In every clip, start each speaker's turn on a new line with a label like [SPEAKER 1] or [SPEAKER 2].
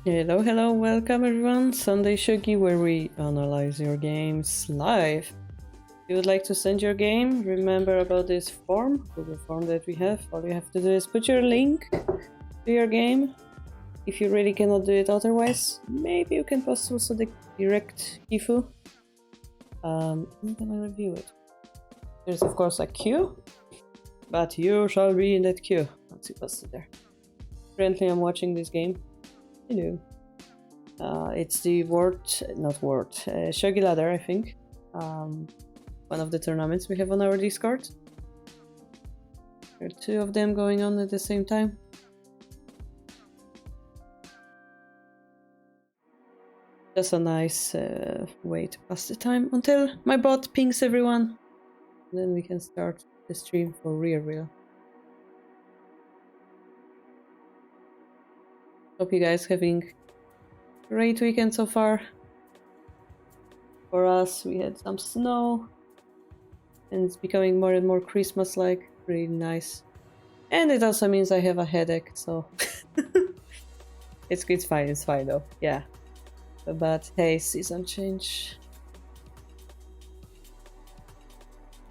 [SPEAKER 1] Hello, hello, welcome everyone. Sunday Shogi, where we analyze your games live. If you would like to send your game, remember about this form, Google form that we have. All you have to do is put your link to your game. If you really cannot do it otherwise, maybe you can post also the direct kifu. I'm gonna review it. There's of course a queue, but you shall be in that queue. Let's see what's there. Currently I'm watching this game. Hello. It's the Shogi Ladder, I think. One of the tournaments we have on our Discord. There are two of them going on at the same time. Just a nice way to pass the time until my bot pings everyone. And then we can start the stream for real. Hope you guys having a great weekend so far. For us, we had some snow. And it's becoming more and more Christmas-like. Really nice. And it also means I have a headache, so... it's fine though. Yeah. But hey, season change.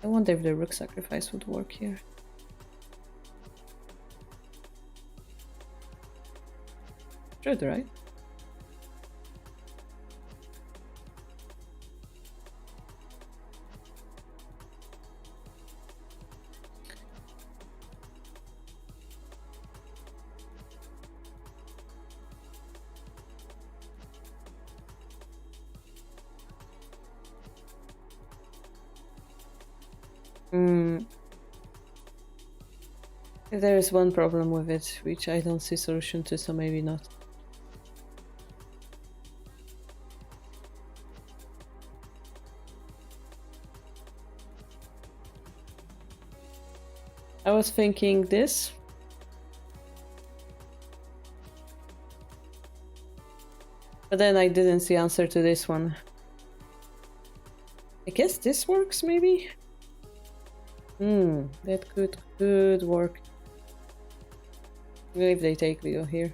[SPEAKER 1] I wonder if the rook sacrifice would work here. Should, right? There is one problem with it, which I don't see solution to, so maybe not. I was thinking this. But then I didn't see answer to this one. I guess this works, maybe? That could work. If they take, we go here.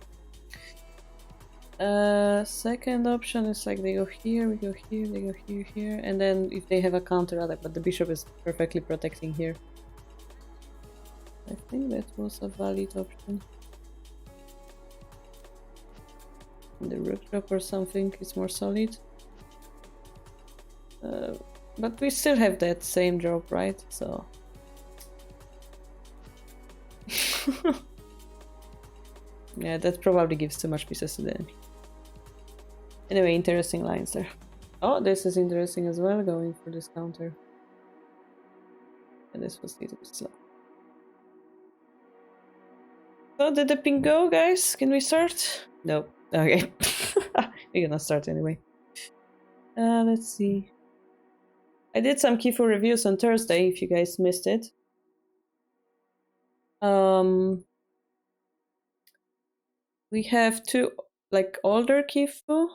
[SPEAKER 1] Second option is like they go here, we go here, they go here, and then if they have a counter attack, but the bishop is perfectly protecting here. I think that was a valid option. The rook drop or something is more solid. But we still have that same drop, right? So... yeah, that probably gives too much pieces to the enemy. Anyway, interesting lines there. Oh, this is interesting as well, going for this counter. And this was a little bit slow. So, did the ping go, guys? Can we start? No. Okay. We're gonna start anyway. Let's see. I did some kifu reviews on Thursday, if you guys missed it. We have two, like, older kifu.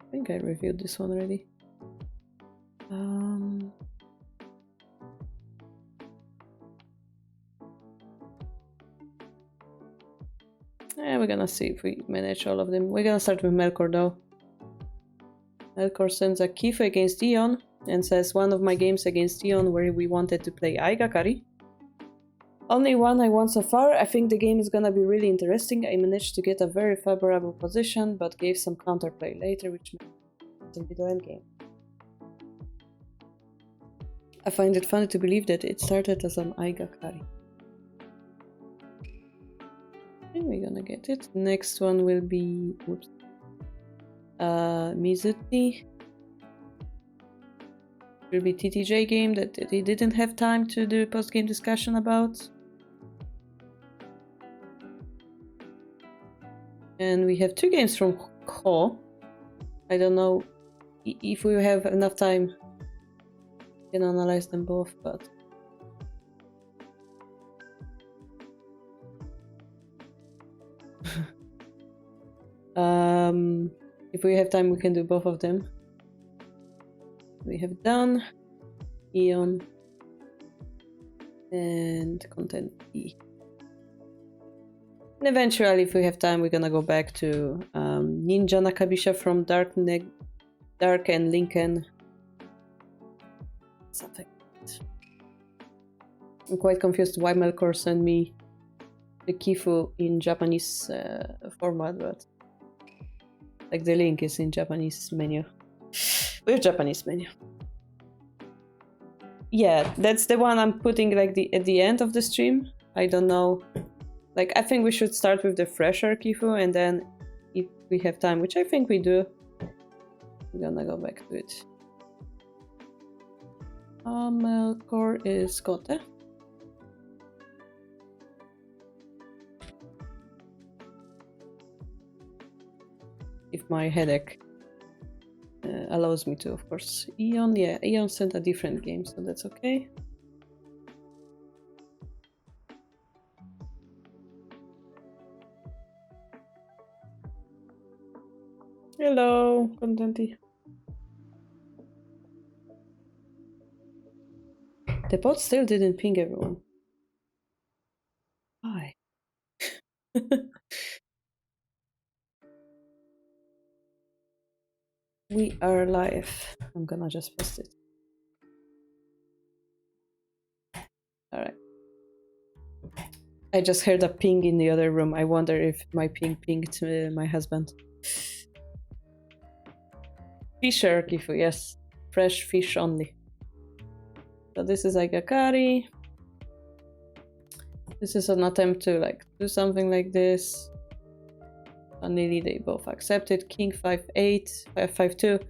[SPEAKER 1] I think I reviewed this one already. Yeah, we're gonna see if we manage all of them. We're gonna start with Melkor though. Melkor sends a kifu against Dion and says one of my games against Dion where we wanted to play Aigakari. Only one I won so far. I think the game is gonna be really interesting. I managed to get a very favorable position, but gave some counterplay later, which made it the endgame. I find it funny to believe that it started as an Aigakari. And we're gonna get it. Next one will be... Oops. Mizuti. Will be TTJ game that he didn't have time to do post-game discussion about. And we have two games from Ho. I don't know if we have enough time. We can analyze them both, but... if we have time, we can do both of them. We have done Eon and content E. And eventually, if we have time, we're gonna go back to Ninja Nakabisha from Dark and Lincoln. Something. I'm quite confused why Melkor sent me the kifu in Japanese format, but like the link is in Japanese menu. With Japanese menu. Yeah, that's the one I'm putting like at the end of the stream. I don't know. Like, I think we should start with the fresher kifu, and then if we have time, which I think we do, I'm gonna go back to it. Melkor is Gote. If my headache allows me to, of course. Eon, yeah, Eon sent a different game, so that's okay. Hello, Contenty. The bot still didn't ping everyone. Why? We are live. I'm gonna just post it. Alright. I just heard a ping in the other room. I wonder if my ping pinged my husband. Fisher kifu, yes. Fresh fish only. So this is Agakari. This is an attempt to like do something like this. Finally, they both accepted. King 5-8, 5-2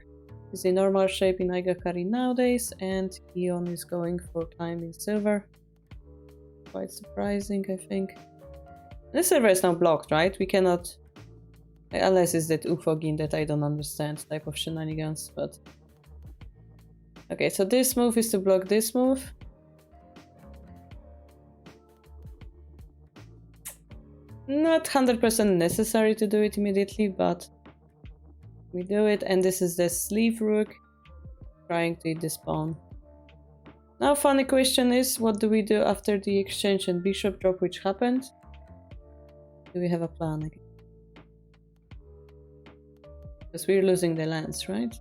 [SPEAKER 1] is the normal shape in Agakari nowadays, and Eon is going for time in silver. Quite surprising, I think. The silver is now blocked, right? We cannot, unless it's that Ufogin that I don't understand type of shenanigans, but okay, so this move is to block this move. Not 100% necessary to do it immediately, but we do it, and this is the sleeve rook trying to eat this pawn. Now, funny question is, what do we do after the exchange and bishop drop which happened? Do we have a plan again? Because we're losing the lands, right?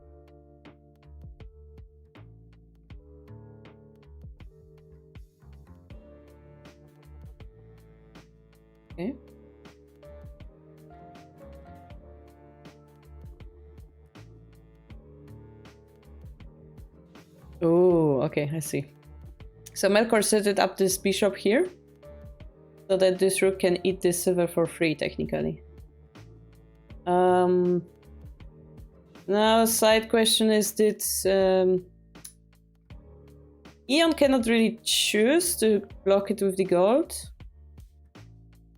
[SPEAKER 1] Okay. Oh, okay, I see. So Melkor set it up this bishop here, so that this rook can eat this silver for free, technically. Now, side question is, did Eon cannot really choose to block it with the gold,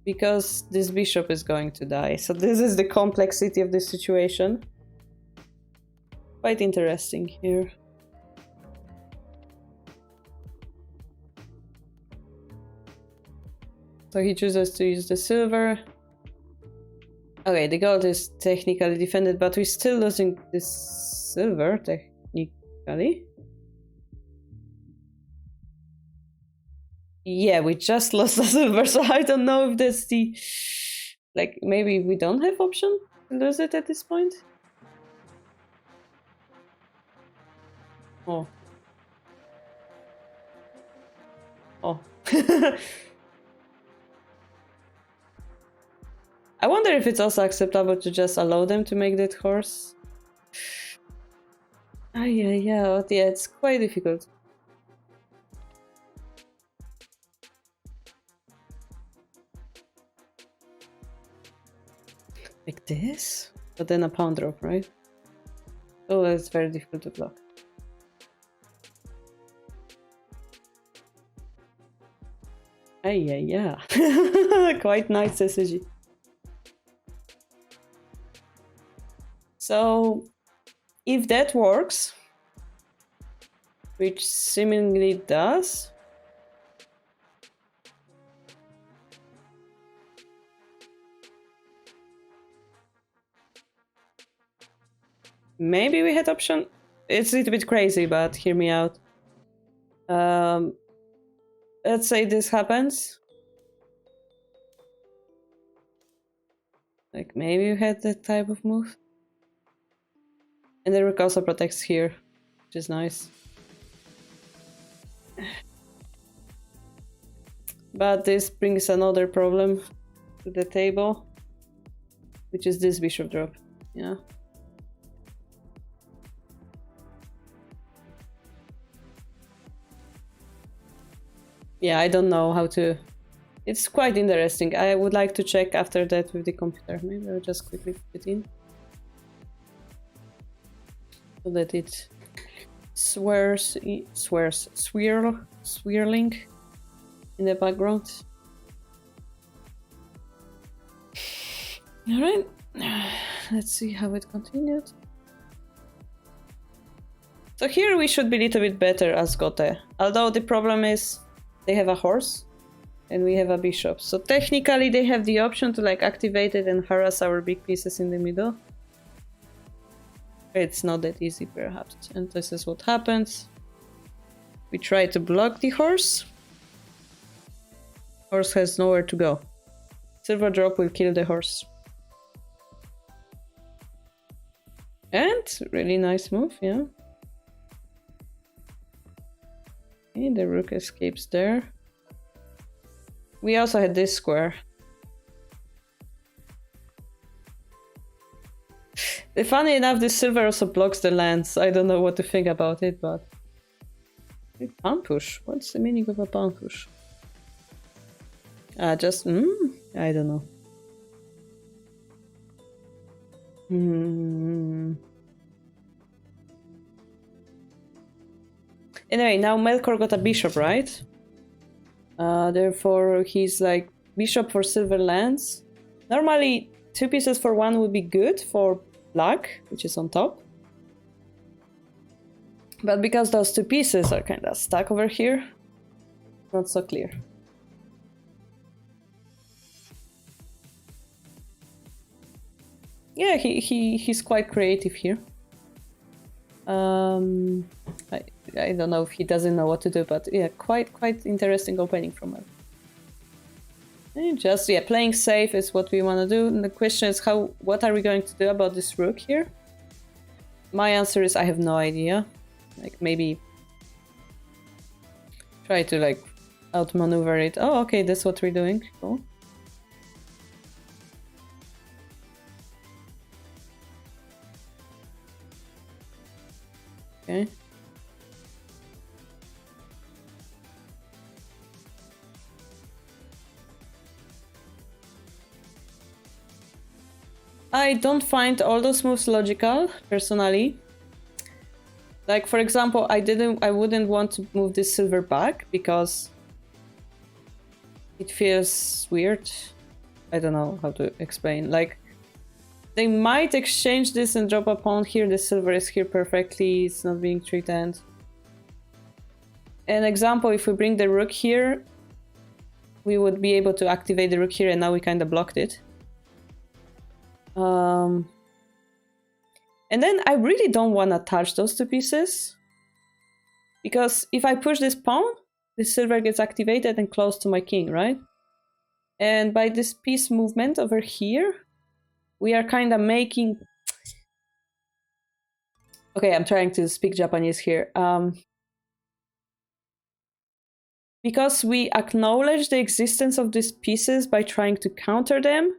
[SPEAKER 1] because this bishop is going to die. So this is the complexity of this situation. Quite interesting here. So he chooses to use the silver. Okay, the gold is technically defended, but we're still losing this silver, technically. Yeah, we just lost the silver, so I don't know if that's the... Like, maybe we don't have option to lose it at this point? Oh. Oh. I wonder if it's also acceptable to just allow them to make that horse. Yeah, it's quite difficult. Like this? But then a pawn drop, right? Oh, that's very difficult to block. Yeah. Quite nice SSG. So, if that works, which seemingly does, maybe we had option. It's a little bit crazy, but hear me out. let's say this happens. Like maybe you had that type of move. And the rook also protects here, which is nice. But this brings another problem to the table, which is this bishop drop. Yeah. Yeah, I don't know how to... It's quite interesting. I would like to check after that with the computer. Maybe I'll just quickly put it in. So that it swirling in the background. Alright, let's see how it continued. So here we should be a little bit better as Gote. Although the problem is they have a horse and we have a bishop. So technically they have the option to like activate it and harass our big pieces in the middle. It's not that easy perhaps. And this is what happens. We try to block the horse. Horse has nowhere to go. Silver drop will kill the horse. And really nice move, yeah. Okay, the rook escapes there. We also had this square. Funny enough, this silver also blocks the lands. I don't know what to think about it, but... Pawn push? What's the meaning of a pawn push? I don't know. Anyway, now Melkor got a bishop, right? Therefore, he's like bishop for silver lands. Normally, 2 pieces for 1 would be good for black, which is on top. But because those 2 pieces are kind of stuck over here, not so clear. Yeah, he's quite creative here. I don't know if he doesn't know what to do, but yeah, quite interesting opening from him. And just playing safe is what we want to do. And the question is what are we going to do about this rook here? My answer is I have no idea. Like maybe try to like outmaneuver it. Oh, okay, that's what we're doing. Cool. Okay. I don't find all those moves logical, personally. Like, for example, I wouldn't want to move this silver back because it feels weird. I don't know how to explain. Like, they might exchange this and drop a pawn here. The silver is here perfectly. It's not being threatened. An example, if we bring the rook here, we would be able to activate the rook here, and now we kind of blocked it. And then I really don't want to touch those 2 pieces. Because if I push this pawn, the silver gets activated and close to my king, right? And by this piece movement over here, we are kind of making... Okay, I'm trying to speak Japanese here. Because we acknowledge the existence of these pieces by trying to counter them,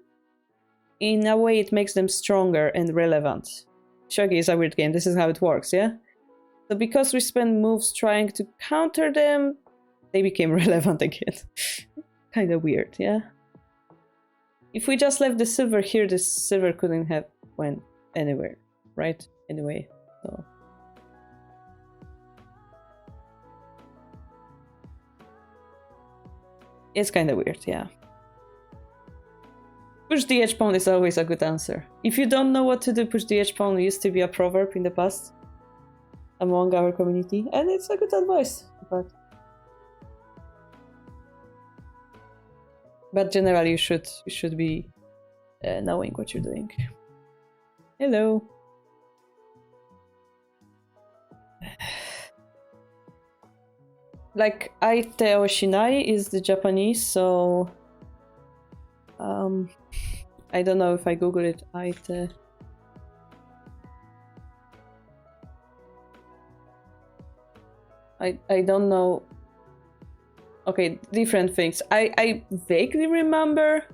[SPEAKER 1] in a way it makes them stronger and relevant. Shogi is a weird game, this is how it works, yeah? So because we spend moves trying to counter them, they became relevant again. Kind of weird, yeah? If we just left the silver here, the silver couldn't have went anywhere, right? Anyway, so... It's kind of weird, yeah. Push the edge pawn is always a good answer. If you don't know what to do, push the edge pawn used to be a proverb in the past among our community, and it's a good advice, in fact. But generally, you should be knowing what you're doing. Hello. like Aite Oshinai is the Japanese, so I don't know if I Google it. Aite. I don't know. Okay, different things. I vaguely remember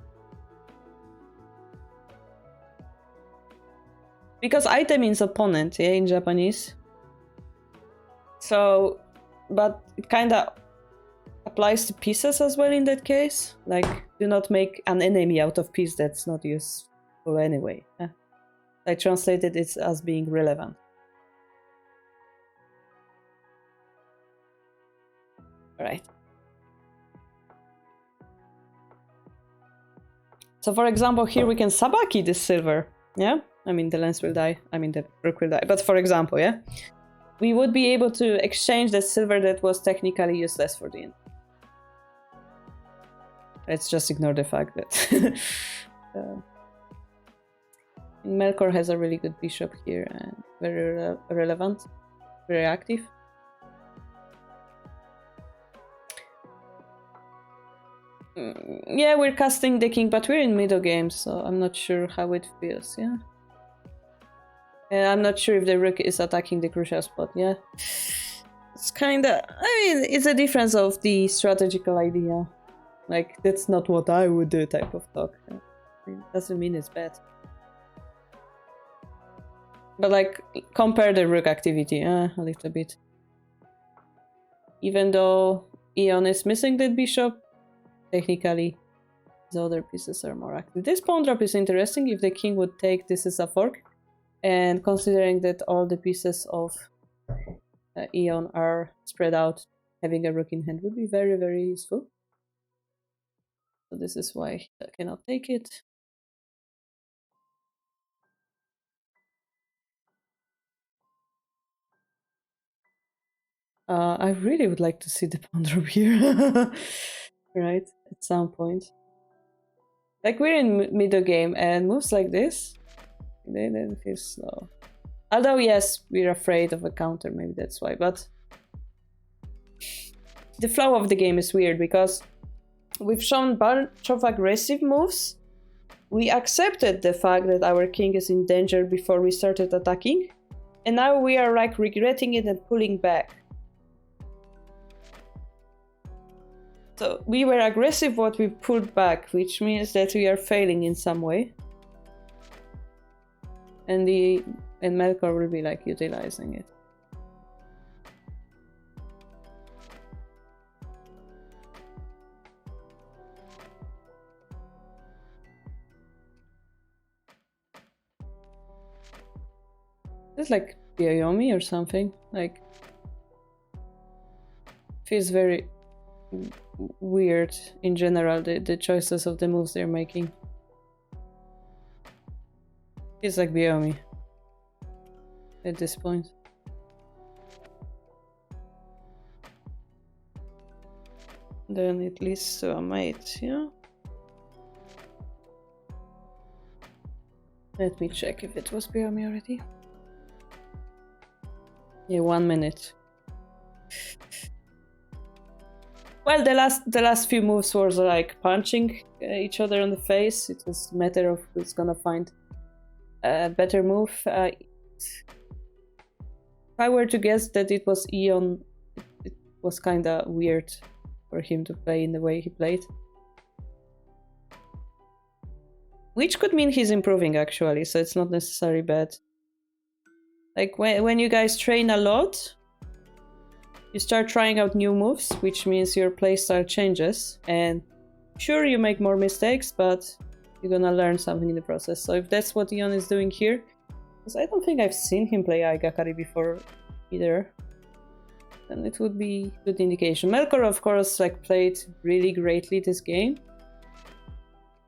[SPEAKER 1] because Aite means opponent, yeah, in Japanese. So, but it kind of applies to pieces as well in that case. Like, do not make an enemy out of piece that's not useful anyway. I translated it as being relevant. Alright. So for example, here we can sabaki this silver. Yeah? I mean, the lens will die. I mean, the rook will die. But for example, yeah? We would be able to exchange the silver that was technically useless for the end. Let's just ignore the fact that Melkor has a really good bishop here and very relevant, very active. Yeah, we're casting the king, but we're in middle game, so I'm not sure how it feels, yeah? I'm not sure if the rook is attacking the crucial spot, yeah? It's kinda... I mean, it's a difference of the strategical idea. Like, that's not what I would do type of talk. I mean, doesn't mean it's bad. But like, compare the rook activity, a little bit. Even though Eon is missing that bishop, technically, the other pieces are more active. This pawn drop is interesting. If the king would take, this is a fork. And considering that all the pieces of Eon are spread out, having a rook in hand would be very, very useful. So this is why I cannot take it. I really would like to see the pawn drop here. Right, at some point. Like, we're in middle game and moves like this, they then feel slow. Although, yes, we're afraid of a counter, maybe that's why, but the flow of the game is weird because we've shown a bunch of aggressive moves. We accepted the fact that our king is in danger before we started attacking, and now we are like regretting it and pulling back. So we were aggressive, but we pulled back, which means that we are failing in some way. And Melkor will be like utilizing it. It's like Byayomi or something. Like, feels very weird in general, the choices of the moves they're making. It's like Byayomi at this point. Then it leads to a mate, yeah? Let me check if it was Byayomi already. Yeah, 1 minute. Well, the last few moves were like punching each other on the face. It was a matter of who's gonna find a better move. If I were to guess that it was Eon, it was kinda weird for him to play in the way he played. Which could mean he's improving actually, so it's not necessarily bad. Like when you guys train a lot, you start trying out new moves, which means your playstyle changes, and sure, you make more mistakes, but you're gonna learn something in the process. So if that's what Eon is doing here, because I don't think I've seen him play Aigakari before either, then it would be a good indication. Melkor, of course, like played really greatly this game.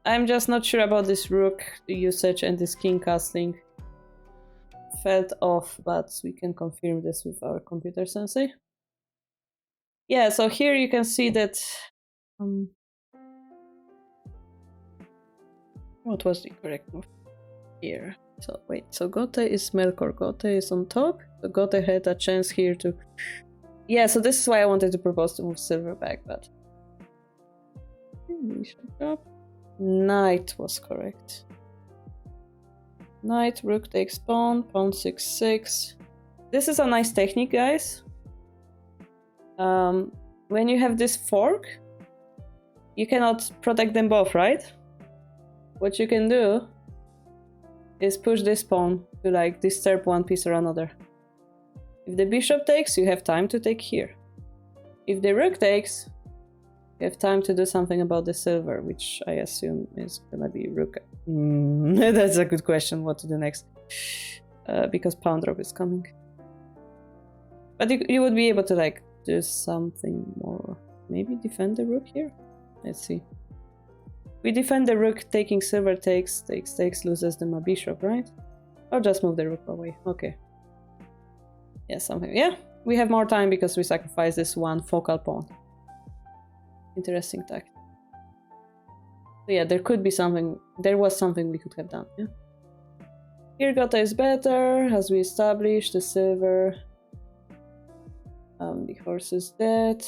[SPEAKER 1] I'm just not sure about this rook usage and this king castling. Felt off, but we can confirm this with our computer sensei. Yeah, so here you can see that what was the correct move here? So wait, so Gote is Melkor. Gote is on top. So Gote had a chance here to Yeah, so this is why I wanted to propose to move silver back, but... Knight was correct. Knight, rook takes pawn, pawn 6-6. This is a nice technique, guys. When you have this fork, you cannot protect them both, right? What you can do is push this pawn to like disturb one piece or another. If the bishop takes, you have time to take here. If the rook takes, you have time to do something about the silver, which I assume is gonna be rook. That's a good question, what to do next. Because pawn drop is coming. But you would be able to like do something more. Maybe defend the rook here? Let's see. We defend the rook, taking silver takes, loses them a bishop, right? Or just move the rook away. Okay. Yeah, something. Yeah, we have more time because we sacrifice this one focal pawn. Interesting tactic. So yeah, there could be something. There was something we could have done. Yeah. Here Gota is better, as we established. The silver. The horse is dead.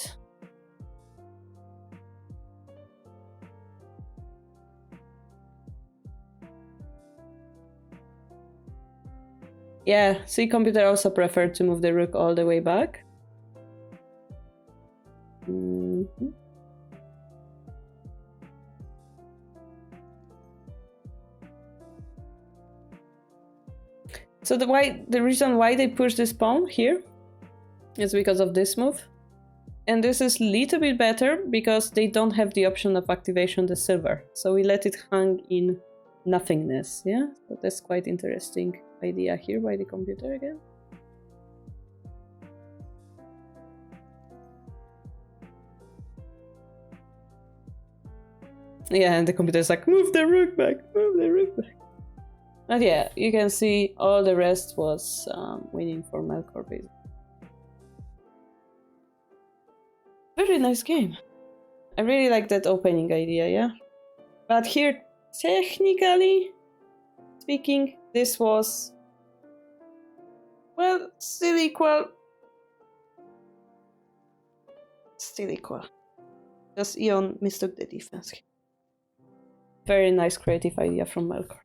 [SPEAKER 1] Yeah, see, computer also preferred to move the rook all the way back. So the reason why they push this pawn here is because of this move. And this is a little bit better because they don't have the option of activation the silver. So we let it hang in nothingness, yeah? So that's quite interesting idea here by the computer again. Yeah, and the computer is like, move the rook back, move the rook back. But yeah, you can see all the rest was winning for Melkor basically. Very nice game. I really like that opening idea, yeah? But here, technically speaking, this was, well, still equal. Still equal. Just Ion mistook the defense. Very nice creative idea from Melkor.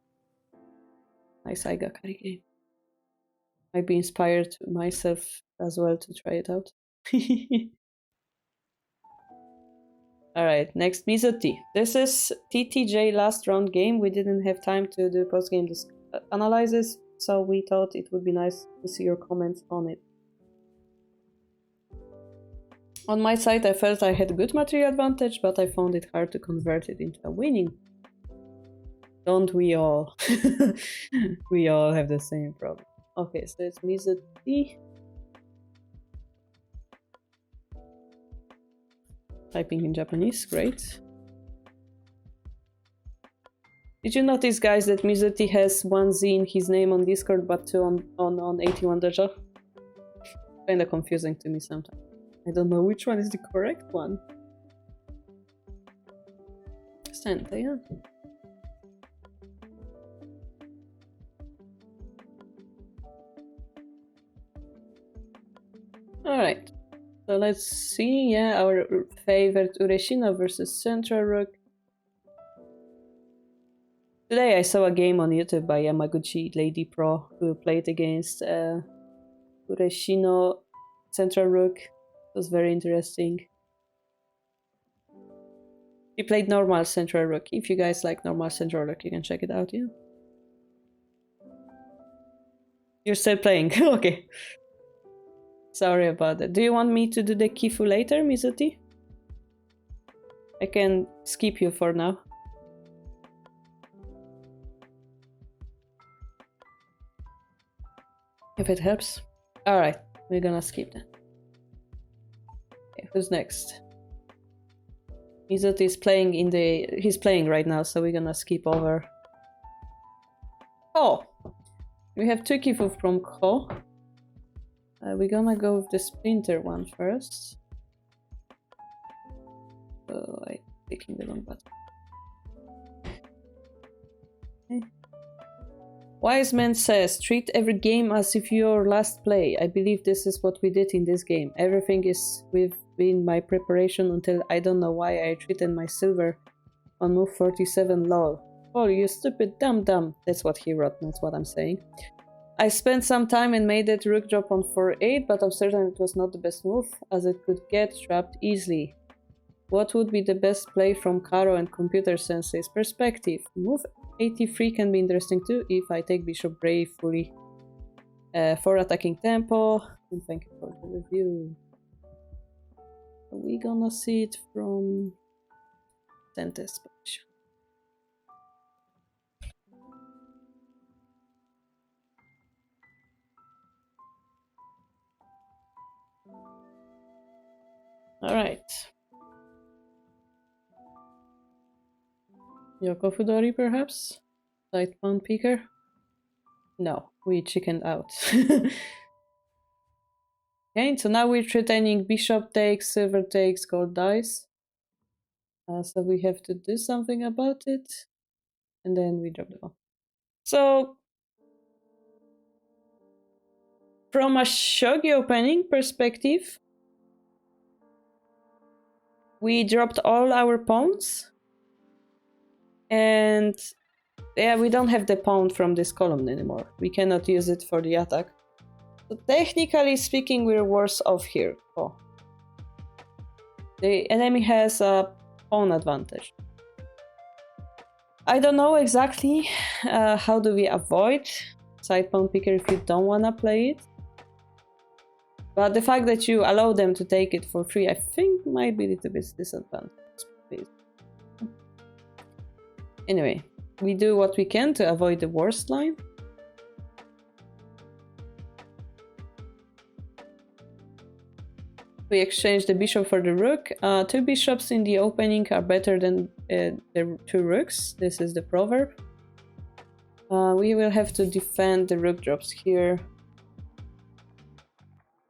[SPEAKER 1] Nice Aigakari game. Might be inspired myself as well to try it out. Alright, next Mizuti. This is TTJ last round game. We didn't have time to do post-game analysis, so we thought it would be nice to see your comments on it. On my side, I felt I had good material advantage, but I found it hard to convert it into a winning. Don't we all? We all have the same problem. Okay, so it's Mizuti. Typing in Japanese, great. Did you notice, guys, that Mizuti has one Z in his name on Discord, but two on 81 Dojo? Kinda confusing to me sometimes. I don't know which one is the correct one. Santa, yeah. Alright. So let's see, yeah, our favorite Ureshino versus Central Rook. Today I saw a game on YouTube by Yamaguchi Lady Pro who played against Ureshino Central Rook. It was very interesting. He played normal Central Rook. If you guys like normal Central Rook, you can check it out, yeah. You're still playing, okay. Sorry about that. Do you want me to do the kifu later, Mizuti? I can skip you for now. If it helps. Alright, we're gonna skip that. Okay, who's next? Mizuti is playing in the... He's playing right now, so we're gonna skip over. Oh! We have two kifu from Ko. We're gonna go with the splinter one first. Oh, I'm clicking the wrong button. Okay. Wise man says, treat every game as if your last play. I believe this is what we did in this game. Everything is within my preparation until I don't know why I treated my silver on move 47 lol. Oh, you stupid dum-dum. That's what he wrote, that's what I'm saying. I spent some time and made that rook drop on 4-8, but I'm certain it was not the best move, as it could get trapped easily. What would be the best play from Karo and Computer Sensei's perspective? Move 83 can be interesting too if I take Bishop Brave fully for attacking tempo. And thank you for the review. Are we gonna see it from Sente's position? Alright. Yoko Fudori, perhaps? Side pawn picker? No, we chickened out. Okay, so now we're threatening bishop takes, silver takes, gold dice. So we have to do something about it. And then we drop the pawn. So, from a shogi opening perspective, we dropped all our pawns. And yeah, we don't have the pawn from this column anymore. We cannot use it for the attack. So technically speaking, we're worse off here. Oh. The enemy has a pawn advantage. I don't know exactly how do we avoid side pawn picker if you don't want to play it. But the fact that you allow them to take it for free, I think might be a little bit disadvantage. Anyway, we do what we can to avoid the worst line. We exchange the bishop for the rook. 2 bishops in the opening are better than the 2 rooks. This is the proverb. We will have to defend the rook drops here.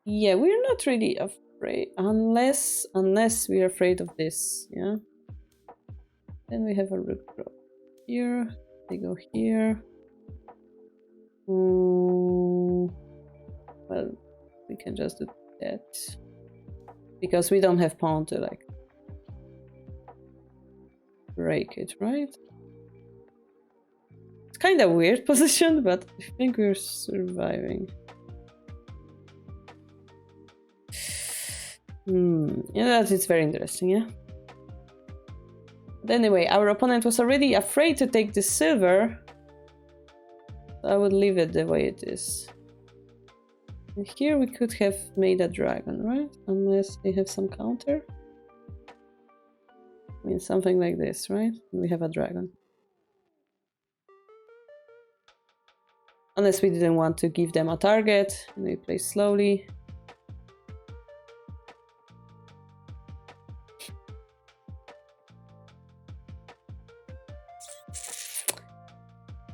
[SPEAKER 1] Yeah, we're not really afraid unless we're afraid of this. Yeah. Then we have a rook drop here. They go here. Well, we can just do that. Because we don't have pawn to like break it, right? It's kind of weird position, but I think we're surviving. Yeah, it's very interesting, yeah. But anyway, our opponent was already afraid to take the silver. So I would leave it the way it is. And here we could have made a dragon, right? Unless they have some counter. I mean, something like this, right? And we have a dragon. Unless we didn't want to give them a target, and we play slowly.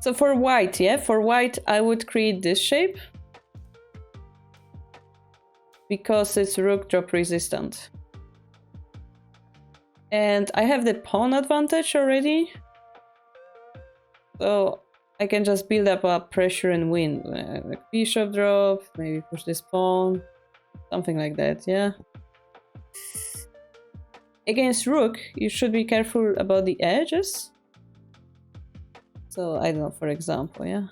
[SPEAKER 1] So for white, yeah, for white I would create this shape. Because it's rook drop resistant. And I have the pawn advantage already. So I can just build up a pressure and win. Like bishop drop, maybe push this pawn. Something like that, yeah. Against rook, you should be careful about the edges. So I don't know, for example, yeah.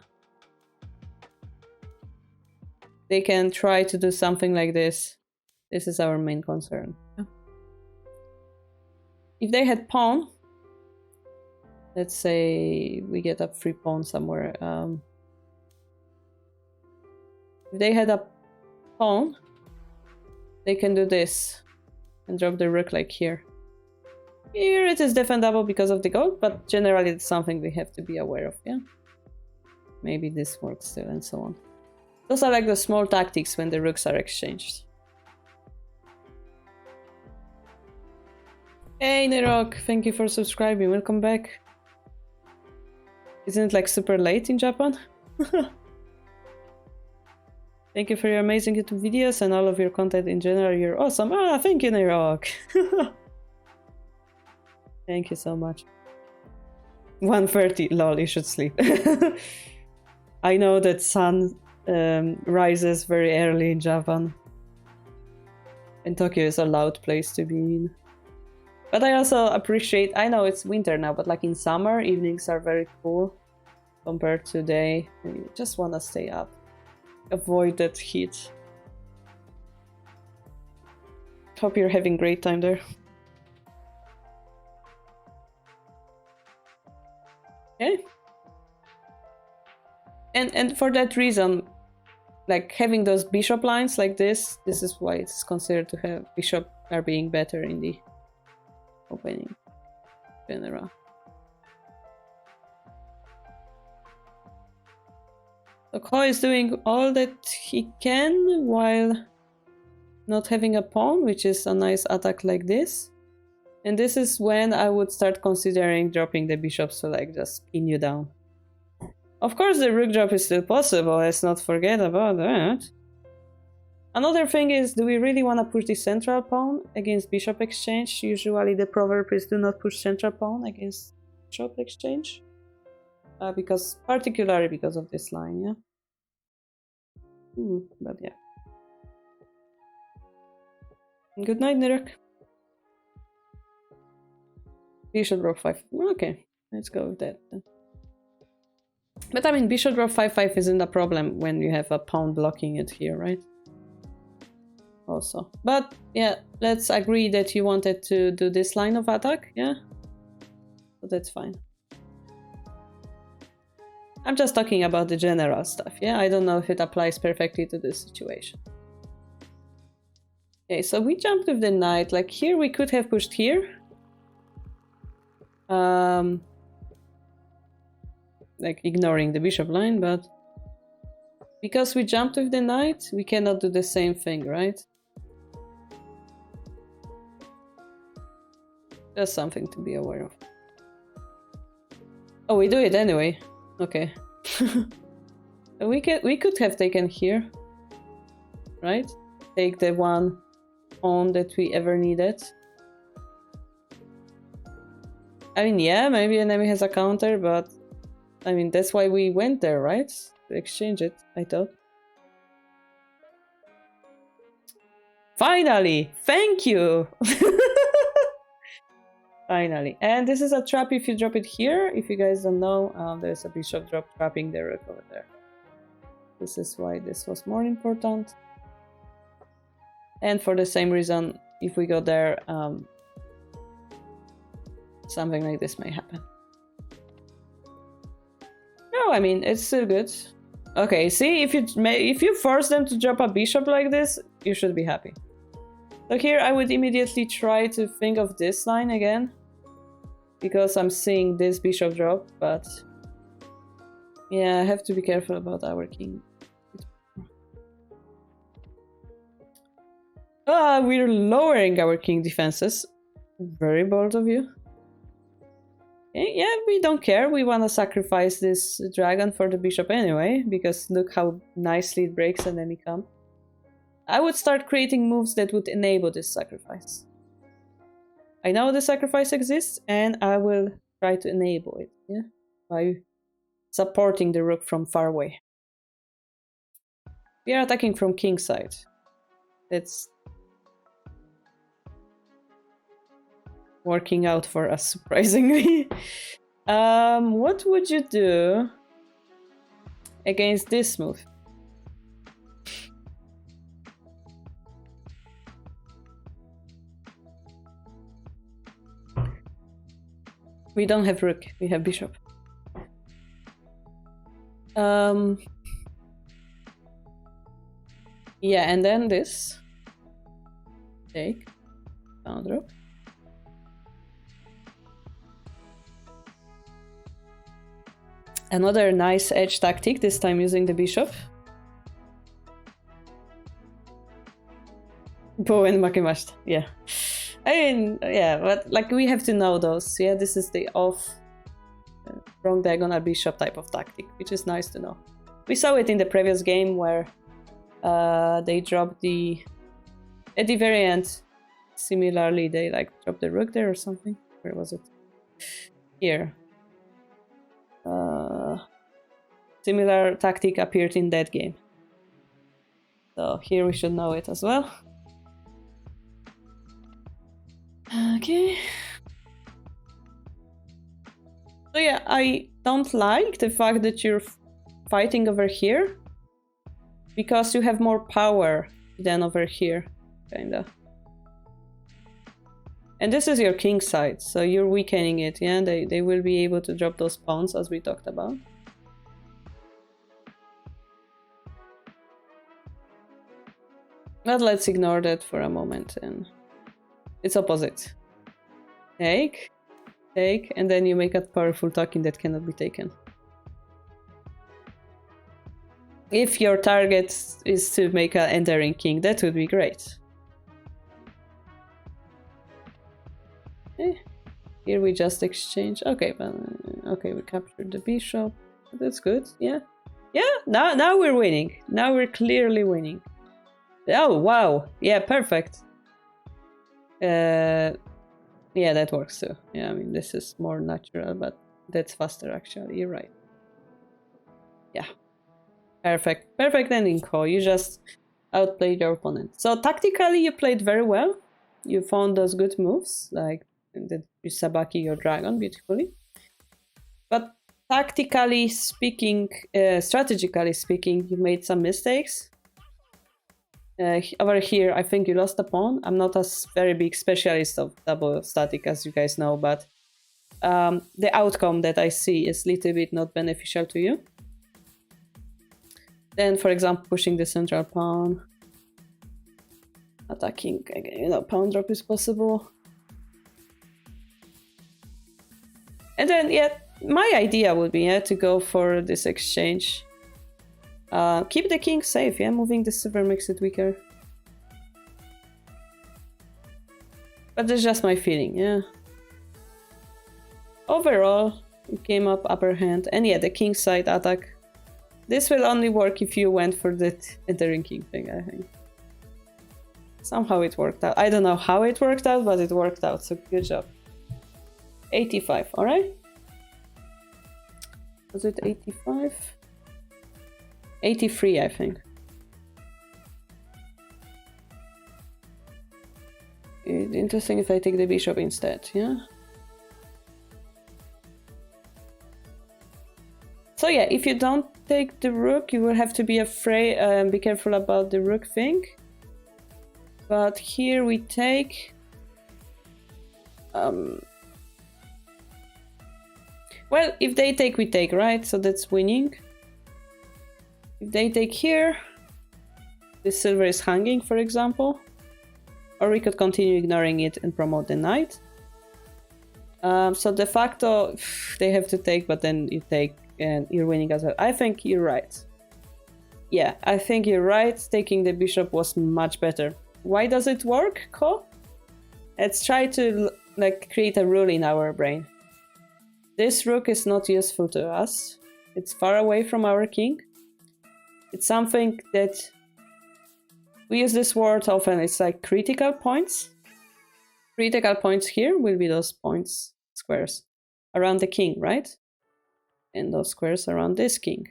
[SPEAKER 1] They can try to do something like this. This is our main concern. Yeah. If they had pawn, let's say we get a free pawn somewhere. If they had a pawn, they can do this and drop the rook like here. Here it is defendable because of the gold, but generally it's something we have to be aware of, yeah? Maybe this works still and so on. Those are like the small tactics when the rooks are exchanged. Hey Nerok, thank you for subscribing, welcome back. Isn't it like super late in Japan? Thank you for your amazing YouTube videos and all of your content in general, you're awesome. Ah, thank you Nerok. Thank you so much. 1:30, lol, you should sleep. I know that sun rises very early in Japan. And Tokyo is a loud place to be in. But I also appreciate, I know it's winter now, but like in summer, evenings are very cool compared to day. And you just want to stay up. Avoid that heat. Hope you're having a great time there. Okay. And for that reason, like having those bishop lines like this is why it's considered to have bishop are being better in the opening general. So Ahoy is doing all that he can while not having a pawn, which is a nice attack like this. And this is when I would start considering dropping the bishop, so like just pin you down. Of course the rook drop is still possible, let's not forget about that. Another thing is, do we really want to push the central pawn against bishop exchange? Usually the proverb is do not push central pawn against bishop exchange. Particularly because of this line, yeah? But yeah. Good night, Nirek. Bishop drop 5. Okay, let's go with that then. But I mean, bishop drop 5/5 isn't a problem when you have a pawn blocking it here, right? Also. But yeah, let's agree that you wanted to do this line of attack, yeah? So that's fine. I'm just talking about the general stuff, yeah? I don't know if it applies perfectly to this situation. Okay, so we jumped with the knight. Like here we could have pushed here. Like ignoring the bishop line, but because we jumped with the knight, we cannot do the same thing, right? Just something to be aware of. Oh, we do it anyway. Okay. we could have taken here, right? Take the one pawn that we ever needed. I mean, yeah, maybe enemy has a counter, but I mean, that's why we went there, right? To exchange it, I thought. Finally! Thank you! Finally. And this is a trap if you drop it here. If you guys don't know, there's a bishop drop trapping the rook over there. This is why this was more important. And for the same reason, if we go there, something like this may happen. No, I mean, it's still good. Okay, see, if you force them to drop a bishop like this, you should be happy. So here I would immediately try to think of this line again, because I'm seeing this bishop drop, but yeah, I have to be careful about our king. We're lowering our king defenses. Very bold of you. Okay, yeah, we don't care. We want to sacrifice this dragon for the bishop anyway, because look how nicely it breaks enemy camp. I would start creating moves that would enable this sacrifice. I know the sacrifice exists, and I will try to enable it, yeah, by supporting the rook from far away. We are attacking from king side. That's working out for us, surprisingly. What would you do against this move? We don't have rook, we have bishop. Yeah, and then this. Take. Down drop. Another nice edge tactic, this time using the bishop. Bo and makemashita, yeah. I mean, yeah, but like we have to know those. Yeah, this is the off wrong diagonal bishop type of tactic, which is nice to know. We saw it in the previous game where they dropped the... At the very end, similarly, they like dropped the rook there or something. Where was it? Here. similar tactic appeared in that game. So here we should know it as well. Okay. So yeah, I don't like the fact that you're fighting over here, because you have more power than over here, kinda. And this is your king side, so you're weakening it, yeah? They will be able to drop those pawns, as we talked about. But let's ignore that for a moment, and it's opposite. Take, and then you make a powerful token that cannot be taken. If your target is to make an entering king, that would be great. Okay. Here we just exchange. Okay, but okay, we captured the bishop. That's good. Yeah, yeah. Now we're winning. Now we're clearly winning. Oh wow! Yeah, perfect. Yeah, that works too. Yeah, I mean this is more natural, but that's faster actually. You're right. Yeah. Perfect. Perfect ending call. You just outplayed your opponent. So tactically you played very well. You found those good moves, like the Sabaki your dragon beautifully. But tactically speaking, strategically speaking, you made some mistakes. Over here, I think you lost a pawn. I'm not a very big specialist of double static, as you guys know, but the outcome that I see is a little bit not beneficial to you. Then, for example, pushing the central pawn, attacking again, pawn drop is possible. And then, yeah, my idea would be to go for this exchange. Keep the king safe, yeah, moving the silver makes it weaker. But that's just my feeling, yeah. Overall, it came up upper hand, and yeah, the king side attack. This will only work if you went for that entering king thing, I think. Somehow it worked out. I don't know how it worked out, but it worked out, so good job. 85, alright? Was it 85? 83, I think. It's interesting if I take the bishop instead, yeah? So yeah, if you don't take the rook, you will have to be afraid, be careful about the rook thing. But here we take... well, if they take, we take, right? So that's winning. If they take here, the silver is hanging, for example. Or we could continue ignoring it and promote the knight. So de facto, they have to take, but then you take and you're winning as well. I think you're right. Yeah, I think you're right. Taking the bishop was much better. Why does it work, Ko? Let's try to create a rule in our brain. This rook is not useful to us. It's far away from our king. It's something that we use this word often. It's like critical points. Critical points here will be those points, squares, around the king, right? And those squares around this king.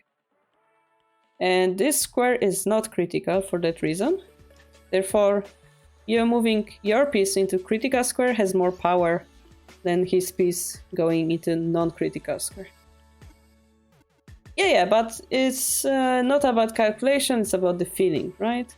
[SPEAKER 1] And this square is not critical for that reason. Therefore, you moving your piece into critical square has more power than his piece going into non-critical square. Yeah, but it's not about calculation, it's about the feeling, right?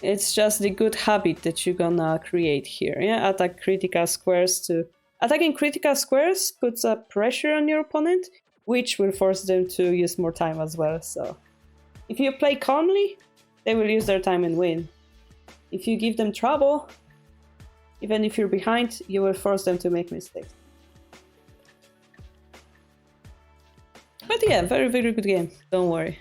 [SPEAKER 1] It's just the good habit that you're gonna create here, yeah? Attack critical squares to... Attacking critical squares puts a pressure on your opponent, which will force them to use more time as well, so... If you play calmly, they will use their time and win. If you give them trouble, even if you're behind, you will force them to make mistakes. But yeah, very, very good game. Don't worry.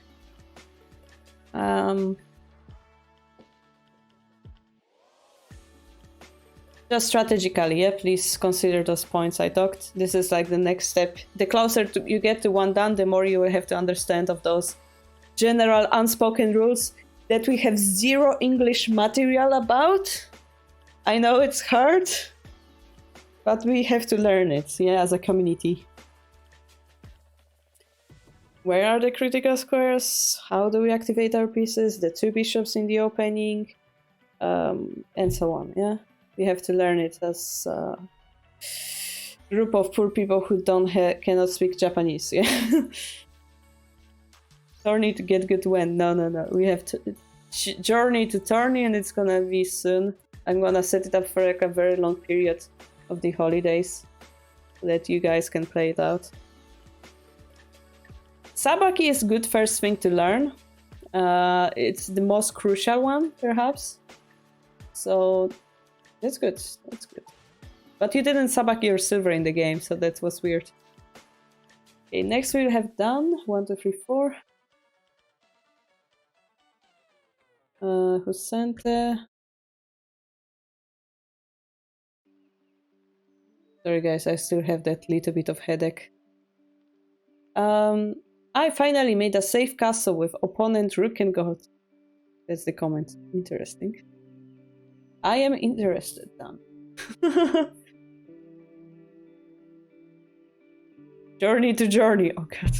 [SPEAKER 1] Just strategically, yeah, please consider those points I talked. This is like the next step. The closer you get to one done, the more you will have to understand of those general unspoken rules that we have zero English material about. I know it's hard, but we have to learn it, yeah, as a community. Where are the critical squares? How do we activate our pieces? The 2 bishops in the opening, and so on. Yeah, we have to learn it as a group of poor people who cannot speak Japanese. Yeah. Journey to get good when. No. We have to journey to tourney, and it's gonna be soon. I'm gonna set it up for like a very long period of the holidays so that you guys can play it out. Sabaki is good first thing to learn. It's the most crucial one, perhaps. So that's good. That's good. But you didn't Sabaki your silver in the game, so that was weird. Okay, next we'll have Dan. 1, 2, 3, 4. Husente. Sorry guys, I still have that little bit of headache. I finally made a safe castle with opponent rook and gold. That's the comment. Interesting. I am interested, Dan. Journey to journey. Oh god.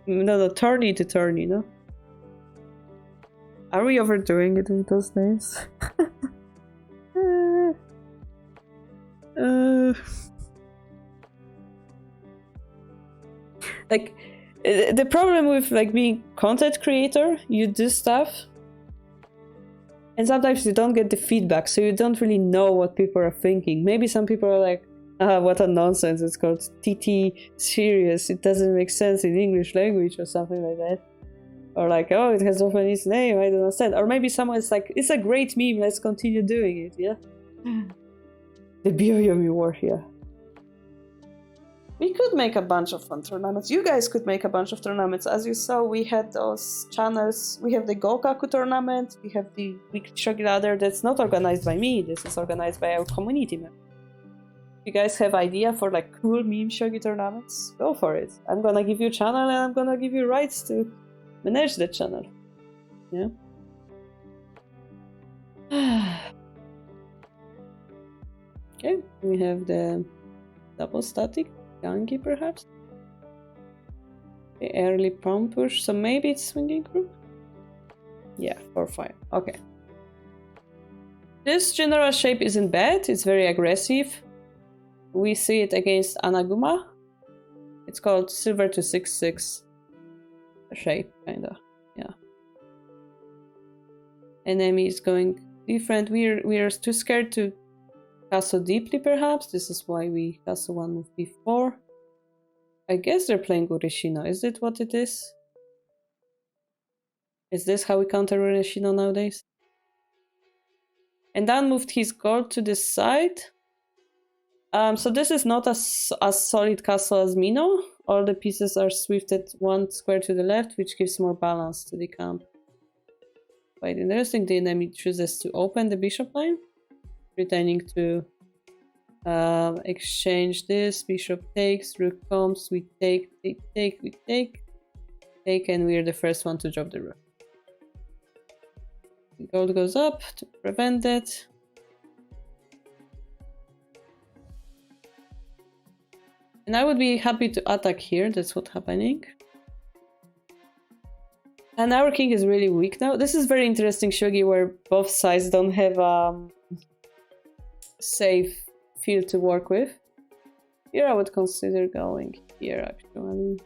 [SPEAKER 1] No, tourney to tourney, no? Are we overdoing it with those names? Like, the problem with like being content creator, you do stuff and sometimes you don't get the feedback, so you don't really know what people are thinking. Maybe some people are like, what a nonsense, it's called TT serious, it doesn't make sense in English language or something like that. Or like, oh, it has Japanese name, I don't understand. Or maybe someone's like, it's a great meme, let's continue doing it, yeah? The Byoyomi War here. We could make a bunch of fun tournaments. You guys could make a bunch of tournaments. As you saw, we had those channels. We have the Gokaku tournament. We have the Weekly Shogi Ladder. That's not organized by me. This is organized by our community members. If you guys have idea for like cool meme Shogi tournaments, go for it. I'm gonna give you a channel and I'm gonna give you rights to manage the channel. Yeah. Okay, we have the double static. Gangi, perhaps? The early pawn push, so maybe it's swinging group? Yeah, 4-5. Okay. This general shape isn't bad, it's very aggressive. We see it against Anaguma. It's called silver to 6-6 shape, kinda. Yeah. Enemy is going different. We are too scared to castle deeply, perhaps. This is why we castle 1 move before. I guess they're playing Ureshino. Is it what it is? Is this how we counter Ureshino nowadays? And Dan moved his gold to the side. So this is not as solid castle as Mino. All the pieces are swifted 1 square to the left, which gives more balance to the camp. Quite interesting. The enemy chooses to open the bishop line, pretending to exchange this. Bishop takes, rook comes, we take, and we're the first one to drop the rook. Gold goes up to prevent that. And I would be happy to attack here, that's what's happening. And our king is really weak now. This is very interesting shogi where both sides don't have safe field to work with. Here I would consider going here actually.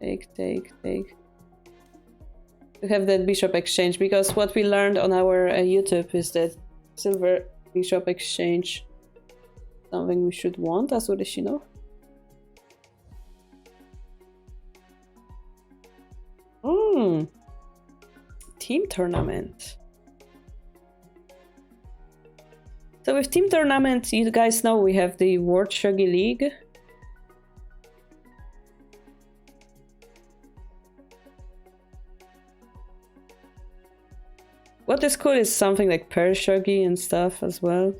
[SPEAKER 1] Take. To have that bishop exchange, because what we learned on our YouTube is that silver bishop exchange something we should want as Ureshino. Team tournament. So with team tournament, you guys know we have the World Shogi League. What is cool is something like Pearl Shogi and stuff as well.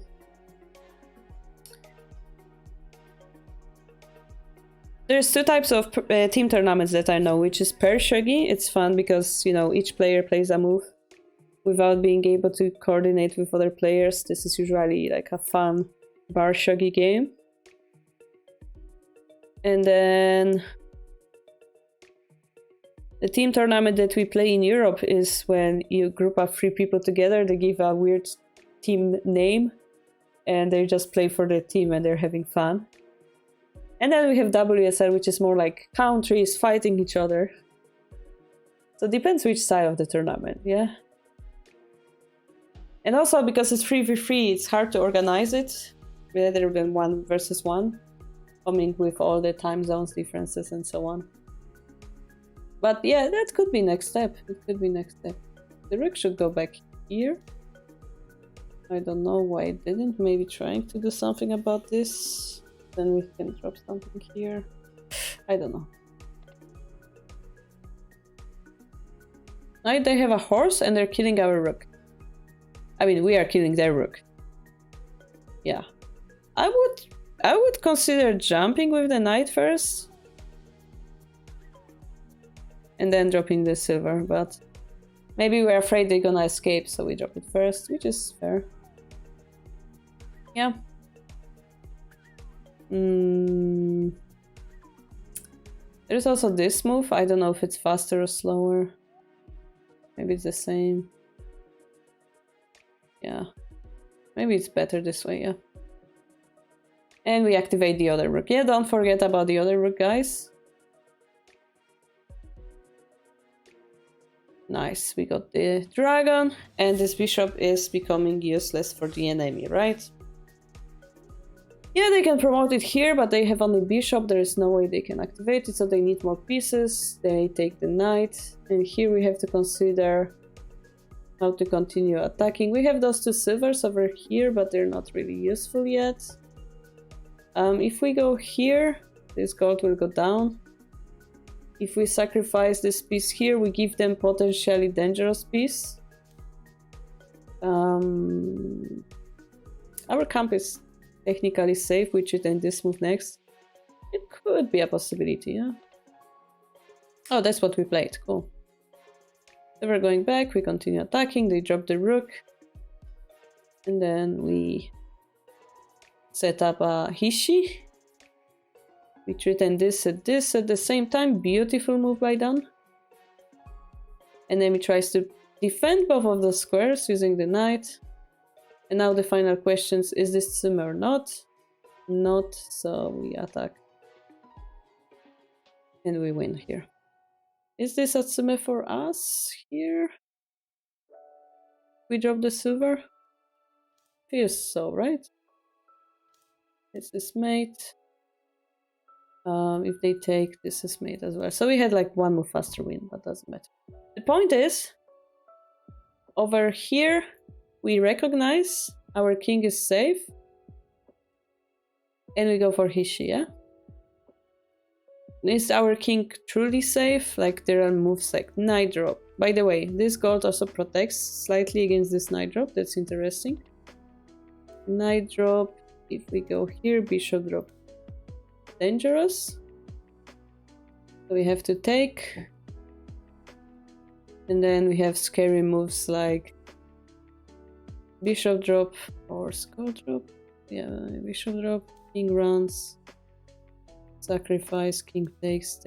[SPEAKER 1] There's 2 types of team tournaments that I know, which is Pearl Shogi. It's fun because, you know, each player plays a move without being able to coordinate with other players. This is usually like a fun bar shogi game. And then the team tournament that we play in Europe is when you group up 3 people together, they give a weird team name, and they just play for the team and they're having fun. And then we have WSL, which is more like countries fighting each other. So it depends which side of the tournament, yeah? And also because it's 3v3, it's hard to organize it rather than 1 versus 1, coming with all the time zones differences and so on. But yeah, that could be next step. It could be next step. The rook should go back here. I don't know why it didn't. Maybe trying to do something about this. Then we can drop something here. I don't know. Now they have a horse and they're killing our rook. I mean, we are killing their rook. Yeah. I would consider jumping with the knight first. And then dropping the silver, but maybe we're afraid they're gonna escape, so we drop it first, which is fair. Yeah. There's also this move. I don't know if it's faster or slower. Maybe it's the same. Yeah. Maybe it's better this way, yeah. And we activate the other rook. Yeah, don't forget about the other rook, guys. Nice, we got the dragon, and this bishop is becoming useless for the enemy, right? Yeah, they can promote it here, but they have only bishop. There is no way they can activate it, so they need more pieces. They take the knight, and here we have to consider how to continue attacking. We have those 2 silvers over here, but they're not really useful yet. If we go here, this gold will go down. If we sacrifice this piece here, we give them potentially dangerous piece. Our camp is technically safe, we should end this move next. It could be a possibility, yeah? Oh, that's what we played, cool. So we're going back, we continue attacking, they drop the rook. And then we set up a Hishi. We threaten this at the same time. Beautiful move by Dan. Enemy tries to defend both of the squares using the knight. And now the final question is this Tsume or not? Not, so we attack. And we win here. Is this a Tsume for us here? We drop the silver? Feels so, right? This is mate. If they take, this is mate as well. So we had like 1 move faster win, but doesn't matter. The point is, over here, we recognize our king is safe. And we go for Hishi, yeah? Is our king truly safe? Like there are moves like knight drop. By the way, this gold also protects slightly against this knight drop. That's interesting. Knight drop. If we go here, bishop drop. Dangerous. So we have to take. And then we have scary moves like bishop drop or skull drop. Yeah, bishop drop. King runs. Sacrifice, king takes.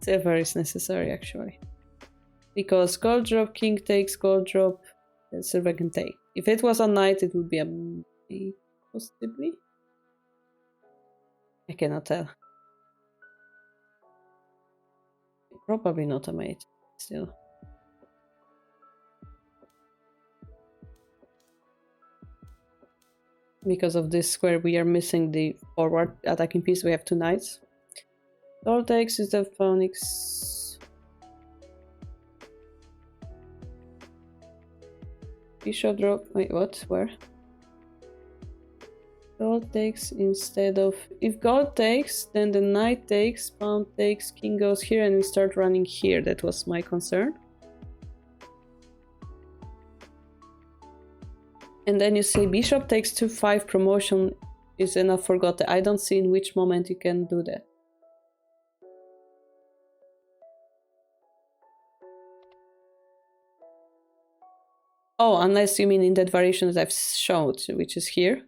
[SPEAKER 1] Silver is necessary actually. Because gold drop, king takes, gold drop, then silver can take. If it was a knight, it would be a mate, possibly. I cannot tell. Probably not a mate, still. Because of this square, we are missing the forward attacking piece. We have 2 knights. Gold takes is the phoenix. Bishop drop. Wait, what? Where? Gold takes instead of... If gold takes, then the knight takes, pawn takes, king goes here, and we start running here. That was my concern. And then you say bishop takes 2-5, promotion is enough for Gote. I don't see in which moment you can do that. Oh, unless you mean in that variation that I've showed, which is here.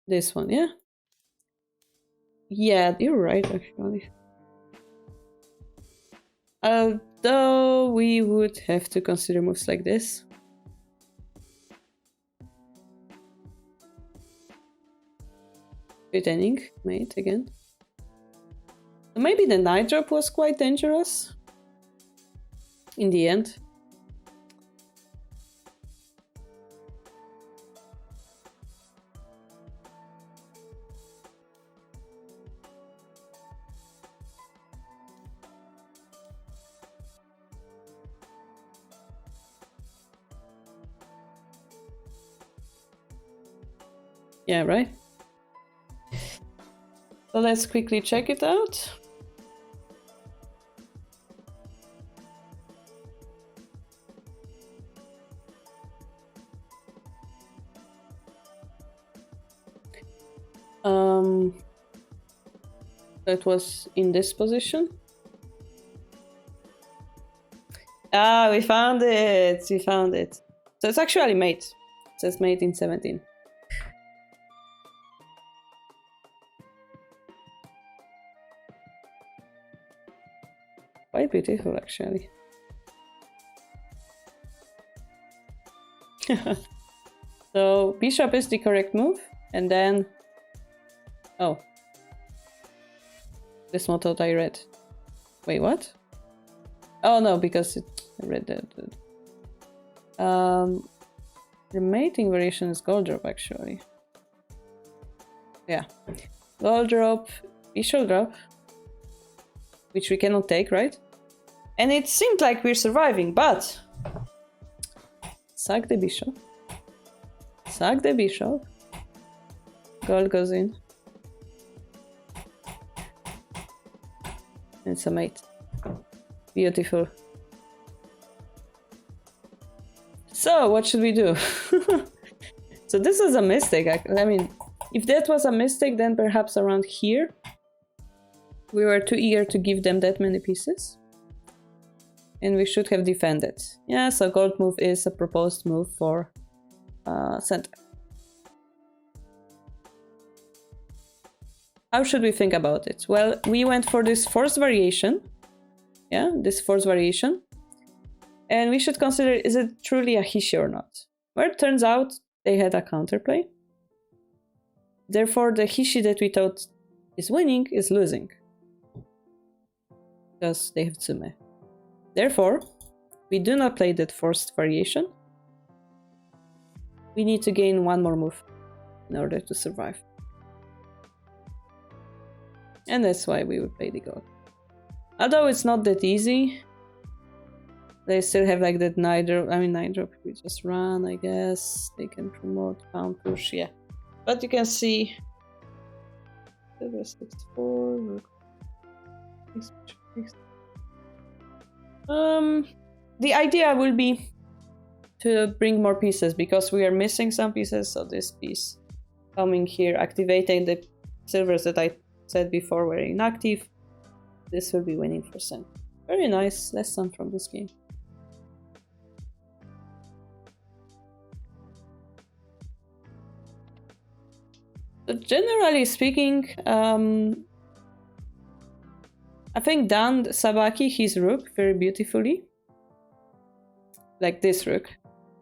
[SPEAKER 1] This one, yeah? Yeah, you're right, actually. Although we would have to consider moves like this. Pretending, mate, again. So maybe the knight drop was quite dangerous. In the end. Yeah, right? So let's quickly check it out. That was in this position. Ah, we found it! We found it. So it's actually mate. It says mate in 17. Quite beautiful, actually. So bishop is the correct move, and then... Oh. This one thought I read. Wait, what? Oh no, because I read that. The mating variation is gold drop, actually. Yeah. Gold drop, bishop drop. Which we cannot take, right? And it seemed like we're surviving, but... Sack the bishop. Sack the bishop. Gold goes in. It's a mate. Beautiful. So, what should we do? So this is a mistake. I mean, if that was a mistake, then perhaps around here we were too eager to give them that many pieces. And we should have defended. Yeah, so gold move is a proposed move for center. How should we think about it? Well, we went for this forced variation. Yeah, this forced variation. And we should consider, is it truly a Hishi or not? Well, it turns out they had a counterplay. Therefore, the Hishi that we thought is winning is losing. Because they have Tsume. Therefore, we do not play that forced variation. We need to gain one more move in order to survive. And that's why we would play the gold. Although it's not that easy. They still have like that knight drop. I mean, knight drop, we just run, I guess. They can promote, pound push, yeah. But you can see... Silver 64... The idea will be to bring more pieces because we are missing some pieces. So this piece coming here, activating the silvers that I said before were inactive. This will be winning for center. Very nice lesson from this game. So generally speaking, I think Dan Sabaki his rook very beautifully. Like this rook.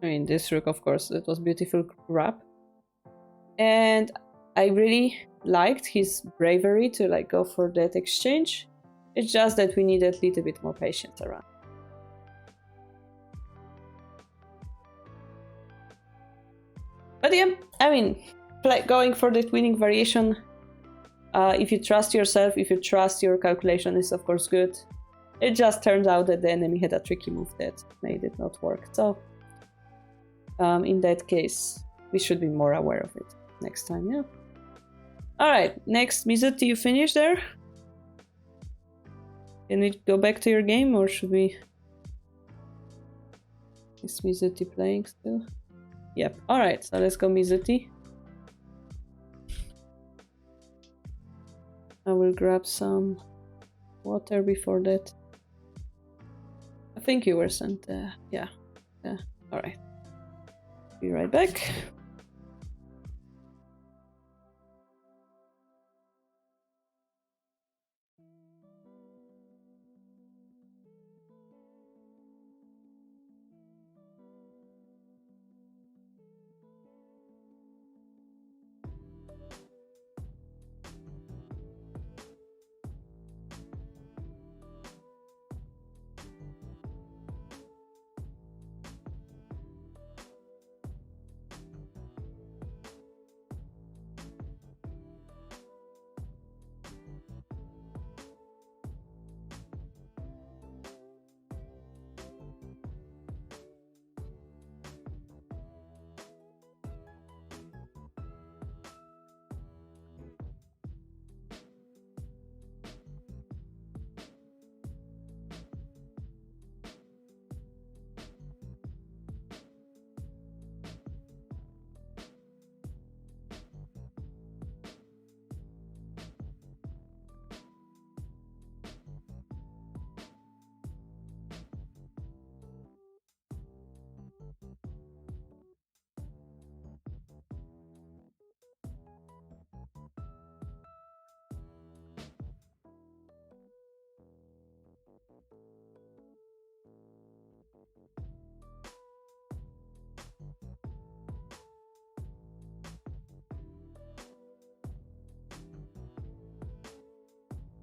[SPEAKER 1] I mean, this rook, of course, it was beautiful grab. And I really liked his bravery to like go for that exchange. It's just that we needed a little bit more patience around. But yeah, I mean, going for that winning variation, if you trust yourself, if you trust your calculation, is of course good. It just turns out that the enemy had a tricky move that made it not work. So, in that case, we should be more aware of it next time, yeah. Alright, next, Mizuti, you finish there? Can we go back to your game, or should we... Is Mizuti playing still? Yep, alright, so let's go Mizuti. I will grab some water before that. I think you were sent, yeah, alright. Be right back.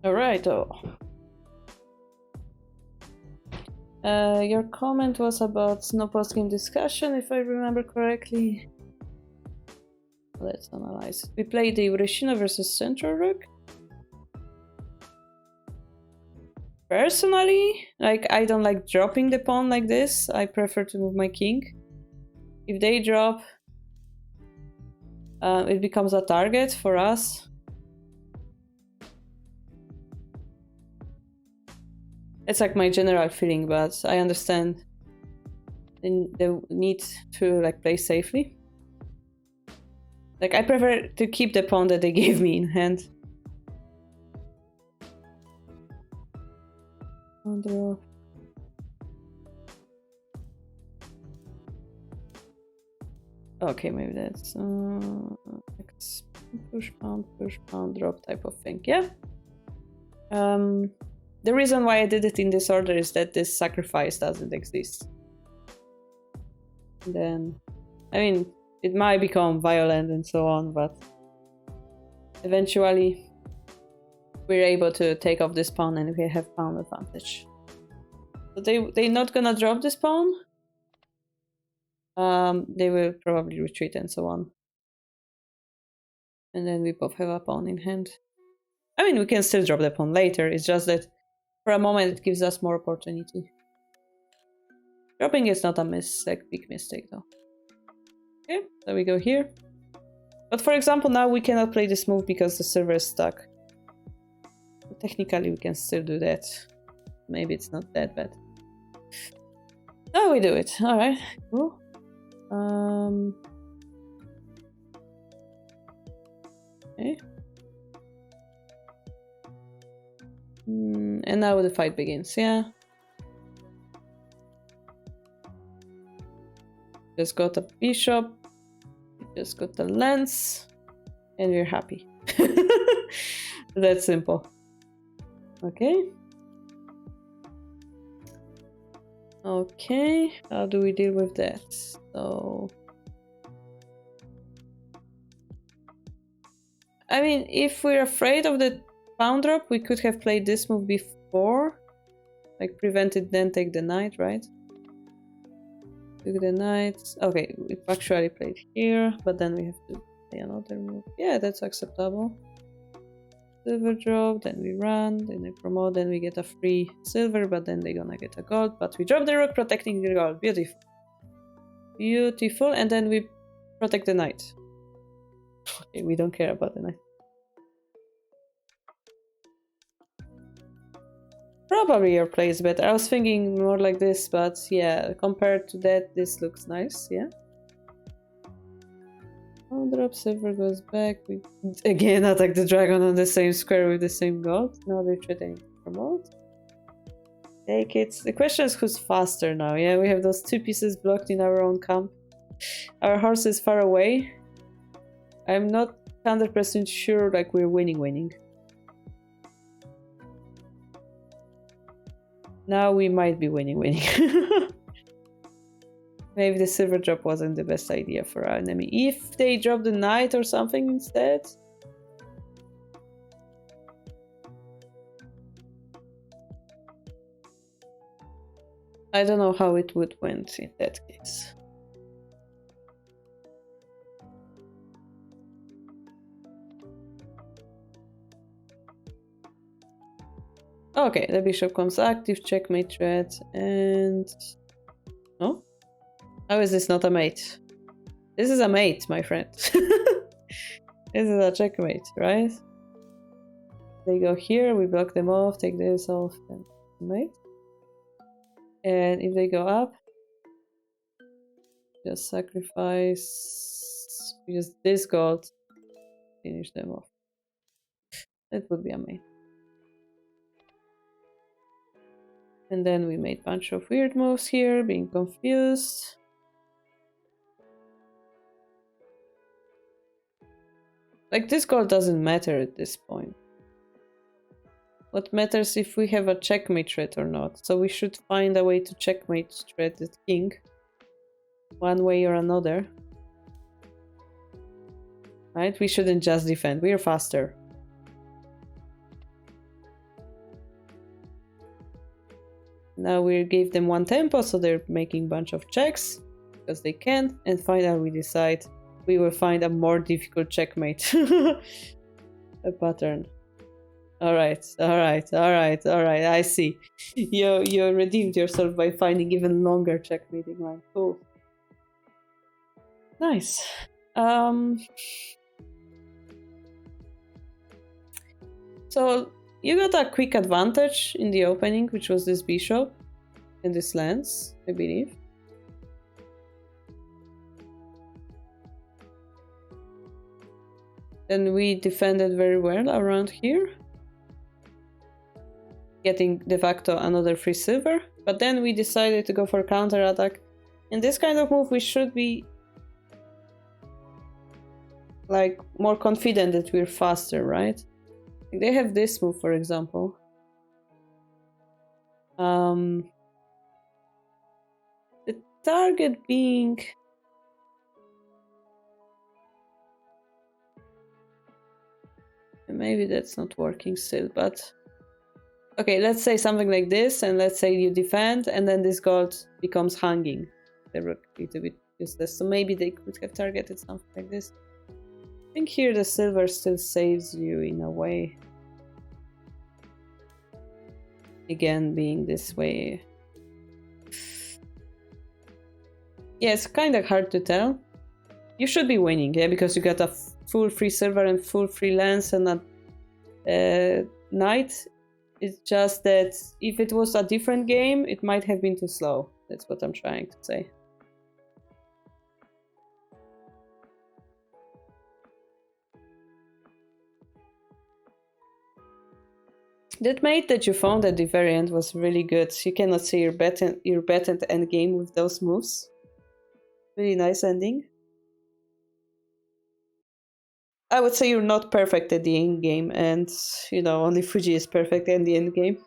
[SPEAKER 1] Alright, your comment was about no post-game discussion, if I remember correctly. Let's analyze it. We played the Ureshino versus Central Rook. Personally, like, I don't like dropping the pawn like this. I prefer to move my king. If they drop, it becomes a target for us. It's like my general feeling, but I understand the need to like play safely. Like, I prefer to keep the pawn that they gave me in hand. Okay, maybe that's push pawn, drop type of thing. Yeah. The reason why I did it in this order is that this sacrifice doesn't exist. And then, I mean, it might become violent and so on, but eventually we're able to take off this pawn and we have pawn advantage. So they're not gonna drop this pawn. They will probably retreat and so on. And then we both have a pawn in hand. I mean, we can still drop the pawn later, it's just that for a moment it gives us more opportunity. Dropping is not a big mistake though. Okay, so we go here. But for example, now we cannot play this move because the silver is stuck. But technically we can still do that. Maybe it's not that bad. Oh, we do it. Alright, cool. Okay. And now the fight begins, yeah. Just got a bishop, just got the lance, and we're happy. That's simple. Okay. Okay, how do we deal with that? So, I mean, if we're afraid of the pawn drop, we could have played this move before. Like, prevent it, then take the knight, right? Took the knight. Okay, we actually played here, but then we have to play another move. Yeah, that's acceptable. Silver drop, then we run, then we promote, then we get a free silver, but then they're gonna get a gold. But we drop the rook, protecting the gold. Beautiful. Beautiful, and then we protect the knight. Okay, we don't care about the knight. Probably your play is better. I was thinking more like this, but yeah, compared to that, this looks nice, yeah. One drop, silver goes back. We again attack the dragon on the same square with the same gold. Now they're threatening to promote. Take it. The question is who's faster now, yeah? We have those two pieces blocked in our own camp. Our horse is far away. I'm not 100% sure like we're winning. Now we might be winning. Maybe the silver drop wasn't the best idea for our enemy. If they drop the knight or something instead. I don't know how it would went in that case. Okay, the bishop comes active, checkmate threat, and... No? How is this not a mate? This is a mate, my friend. This is a checkmate, right? They go here, we block them off, take this off, and mate. And if they go up, just sacrifice, use this gold, finish them off. That would be a mate. And then we made a bunch of weird moves here, being confused. Like, this gold doesn't matter at this point. what matters if we have a checkmate threat or not. So we should find a way to checkmate threat the king. One way or another. Right? We shouldn't just defend. We are faster. Now we gave them one tempo, so they're making a bunch of checks because they can. And finally we decide we will find a more difficult checkmate. A pattern. Alright, alright, alright, alright, I see. You redeemed yourself by finding even longer checkmating line. Cool. Nice. So you got a quick advantage in the opening, which was this bishop and this lance, I believe. Then we defended very well around here, getting de facto another free silver. But then we decided to go for counter-attack. In this kind of move, we should be like more confident that we're faster, right? They have this move, for example. The target being... Maybe that's not working still, but... Okay, let's say something like this, and let's say you defend, and then this gold becomes hanging. They were a little bit useless, so maybe they could have targeted something like this. I think here the silver still saves you in a way. Again, being this way. Yeah, it's kind of hard to tell. You should be winning, yeah, because you got a full free silver and full free lance and a knight. It's just that if it was a different game, it might have been too slow. That's what I'm trying to say. That mate that you found at the very end was really good. You cannot see your bet and end game with those moves. Really nice ending. I would say you're not perfect at the end game, and you know, only Fuji is perfect in the end game.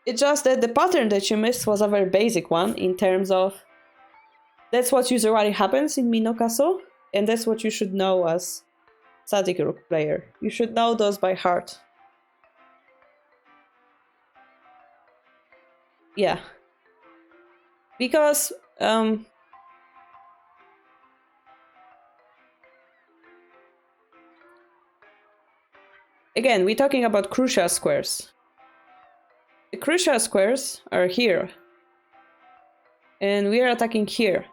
[SPEAKER 1] It's just that the pattern that you missed was a very basic one in terms of that's what usually happens in Minokaso, and that's what you should know as static rook player. You should know those by heart. Yeah. Because again, we're talking about crucial squares. The crucial squares are here. And we are attacking here.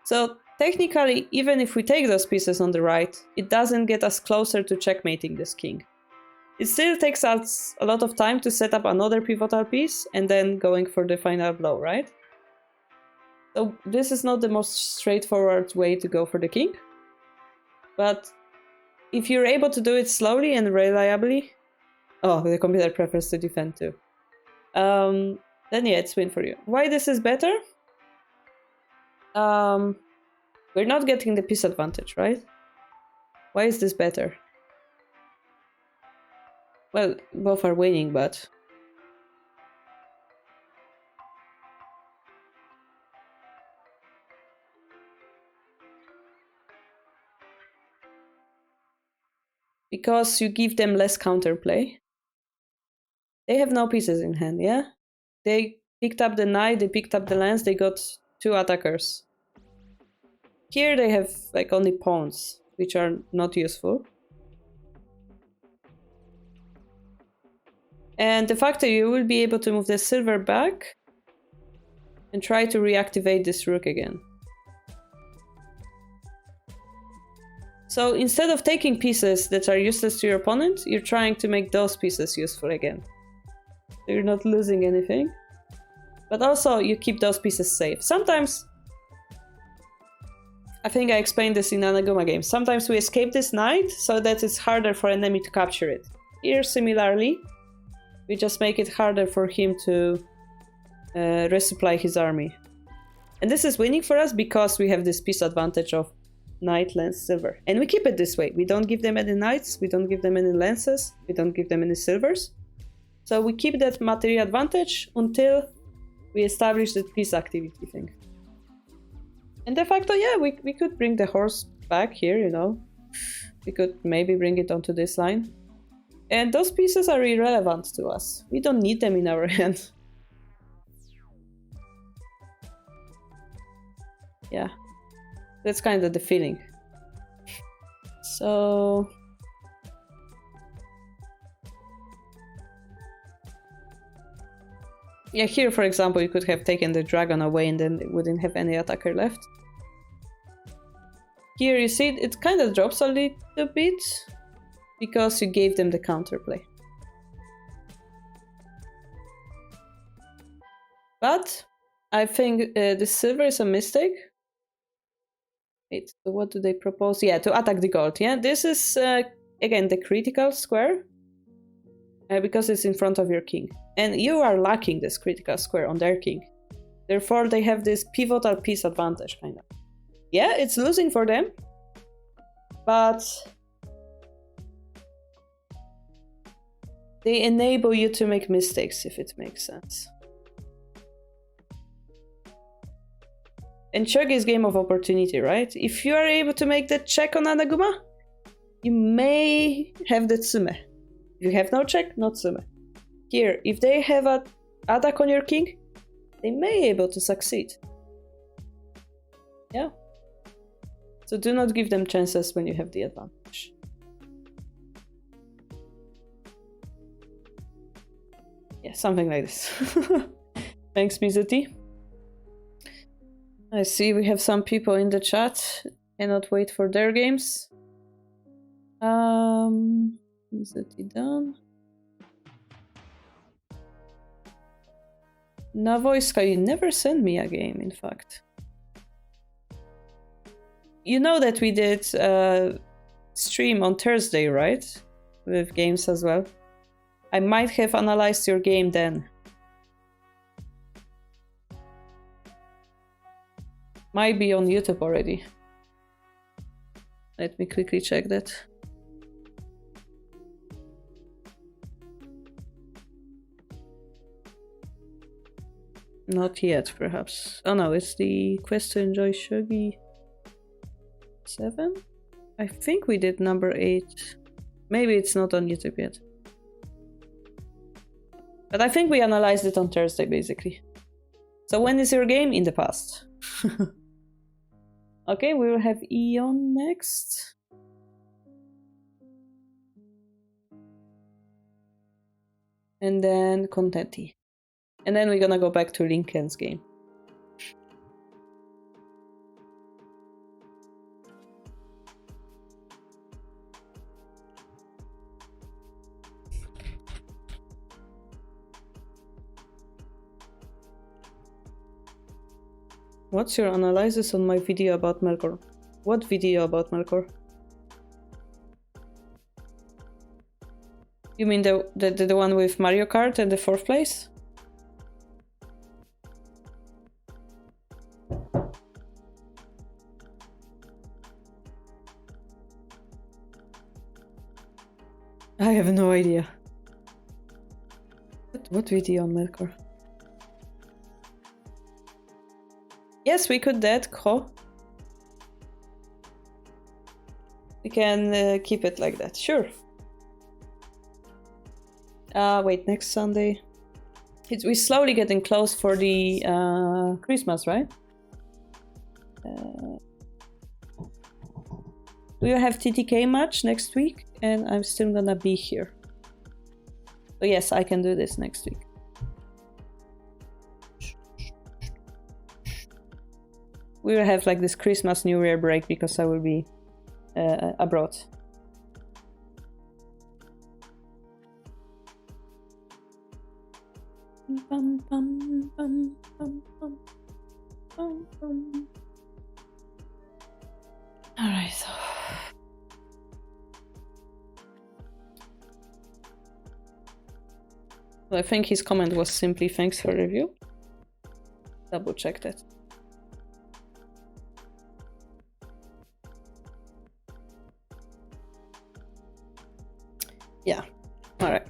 [SPEAKER 1] So technically, even if we take those pieces on the right, it doesn't get us closer to checkmating this king. It still takes us a lot of time to set up another pivotal piece and then going for the final blow, right? So this is not the most straightforward way to go for the king. But if you're able to do it slowly and reliably... Oh, the computer prefers to defend too. Then yeah, it's win for you. Why this is better? We're not getting the piece advantage, right? Why is this better? Well, both are winning, but... Because you give them less counterplay. They have no pieces in hand, yeah? They picked up the knight, they picked up the lance, they got 2 attackers. Here they have like only pawns, which are not useful. And de facto you will be able to move the silver back and try to reactivate this rook again. So instead of taking pieces that are useless to your opponent, you're trying to make those pieces useful again. So you're not losing anything. But also you keep those pieces safe. Sometimes, I think I explained this in Anaguma games, sometimes we escape this knight so that it's harder for an enemy to capture it. Here similarly, we just make it harder for him to resupply his army. And this is winning for us because we have this piece advantage of knight, lance, silver. And we keep it this way. We don't give them any knights, we don't give them any lances, we don't give them any silvers. So we keep that material advantage until we establish the peace activity thing. And de facto, yeah, we could bring the horse back here, you know. We could maybe bring it onto this line. And those pieces are irrelevant to us. We don't need them in our hand. Yeah, that's kind of the feeling. So... yeah, here, for example, you could have taken the dragon away and then it wouldn't have any attacker left. Here, you see, it kind of drops a little bit because you gave them the counterplay. But I think the silver is a mistake. Wait, so what do they propose? Yeah, to attack the gold. Yeah, this is, again, the critical square. Because it's in front of your king. And you are lacking this critical square on their king. Therefore, they have this pivotal piece advantage, kind of. Yeah, it's losing for them. But... they enable you to make mistakes, if it makes sense. And Shogi is game of opportunity, right? If you are able to make that check on Anaguma, you may have the Tsume. If you have no check, not Tsume. Here, if they have an attack on your king, they may be able to succeed. Yeah. So do not give them chances when you have the advantage. Yeah, something like this. Thanks, Mizuti. I see we have some people in the chat. Cannot wait for their games. Mizuti done. Navoiska, you never sent me a game, in fact. You know that we did stream on Thursday, right? With games as well. I might have analyzed your game then. Might be on YouTube already. Let me quickly check that. Not yet, perhaps. Oh no, it's the quest to enjoy Shogi 7? I think we did number 8. Maybe it's not on YouTube yet. But I think we analyzed it on Thursday, basically. So when is your game? In the past. Okay, we will have Eon next. And then Contenti. And then we're gonna go back to Lincoln's game. What's your analysis on my video about Melkor? What video about Melkor? You mean the one with Mario Kart and the 4th place? I have no idea. What video on Melkor? Yes, we could that, Kho. We can keep it like that, sure. Wait, next Sunday. We're slowly getting close for the Christmas, right? We will have TTK match next week, and I'm still gonna be here. So yes, I can do this next week. We will have like this Christmas New Year break because I will be abroad. Bum, bum, bum, bum, bum, bum, bum. All right. So. Well, I think his comment was simply thanks for review. Double check that. Yeah, alright.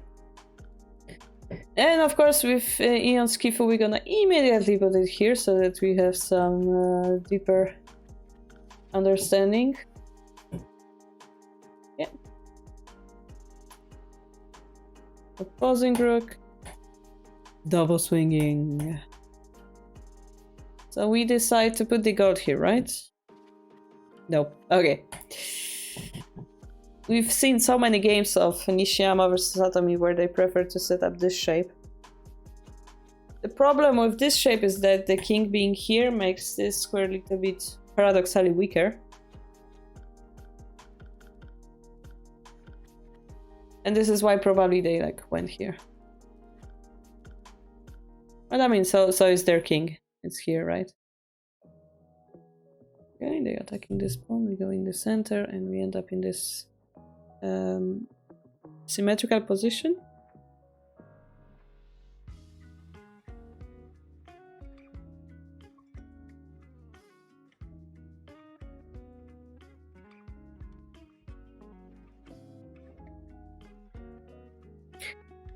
[SPEAKER 1] And of course with Eon's kifu we're gonna immediately put it here so that we have some deeper understanding. Yeah. Opposing rook. Double swinging. So we decide to put the gold here, right? Nope. Okay. We've seen so many games of Nishiyama versus Atomi where they prefer to set up this shape. The problem with this shape is that the king being here makes this square a little bit paradoxically weaker. And this is why probably they like went here. But I mean, so is their king. It's here, right? Okay, they're attacking this pawn. We go in the center and we end up in this symmetrical position.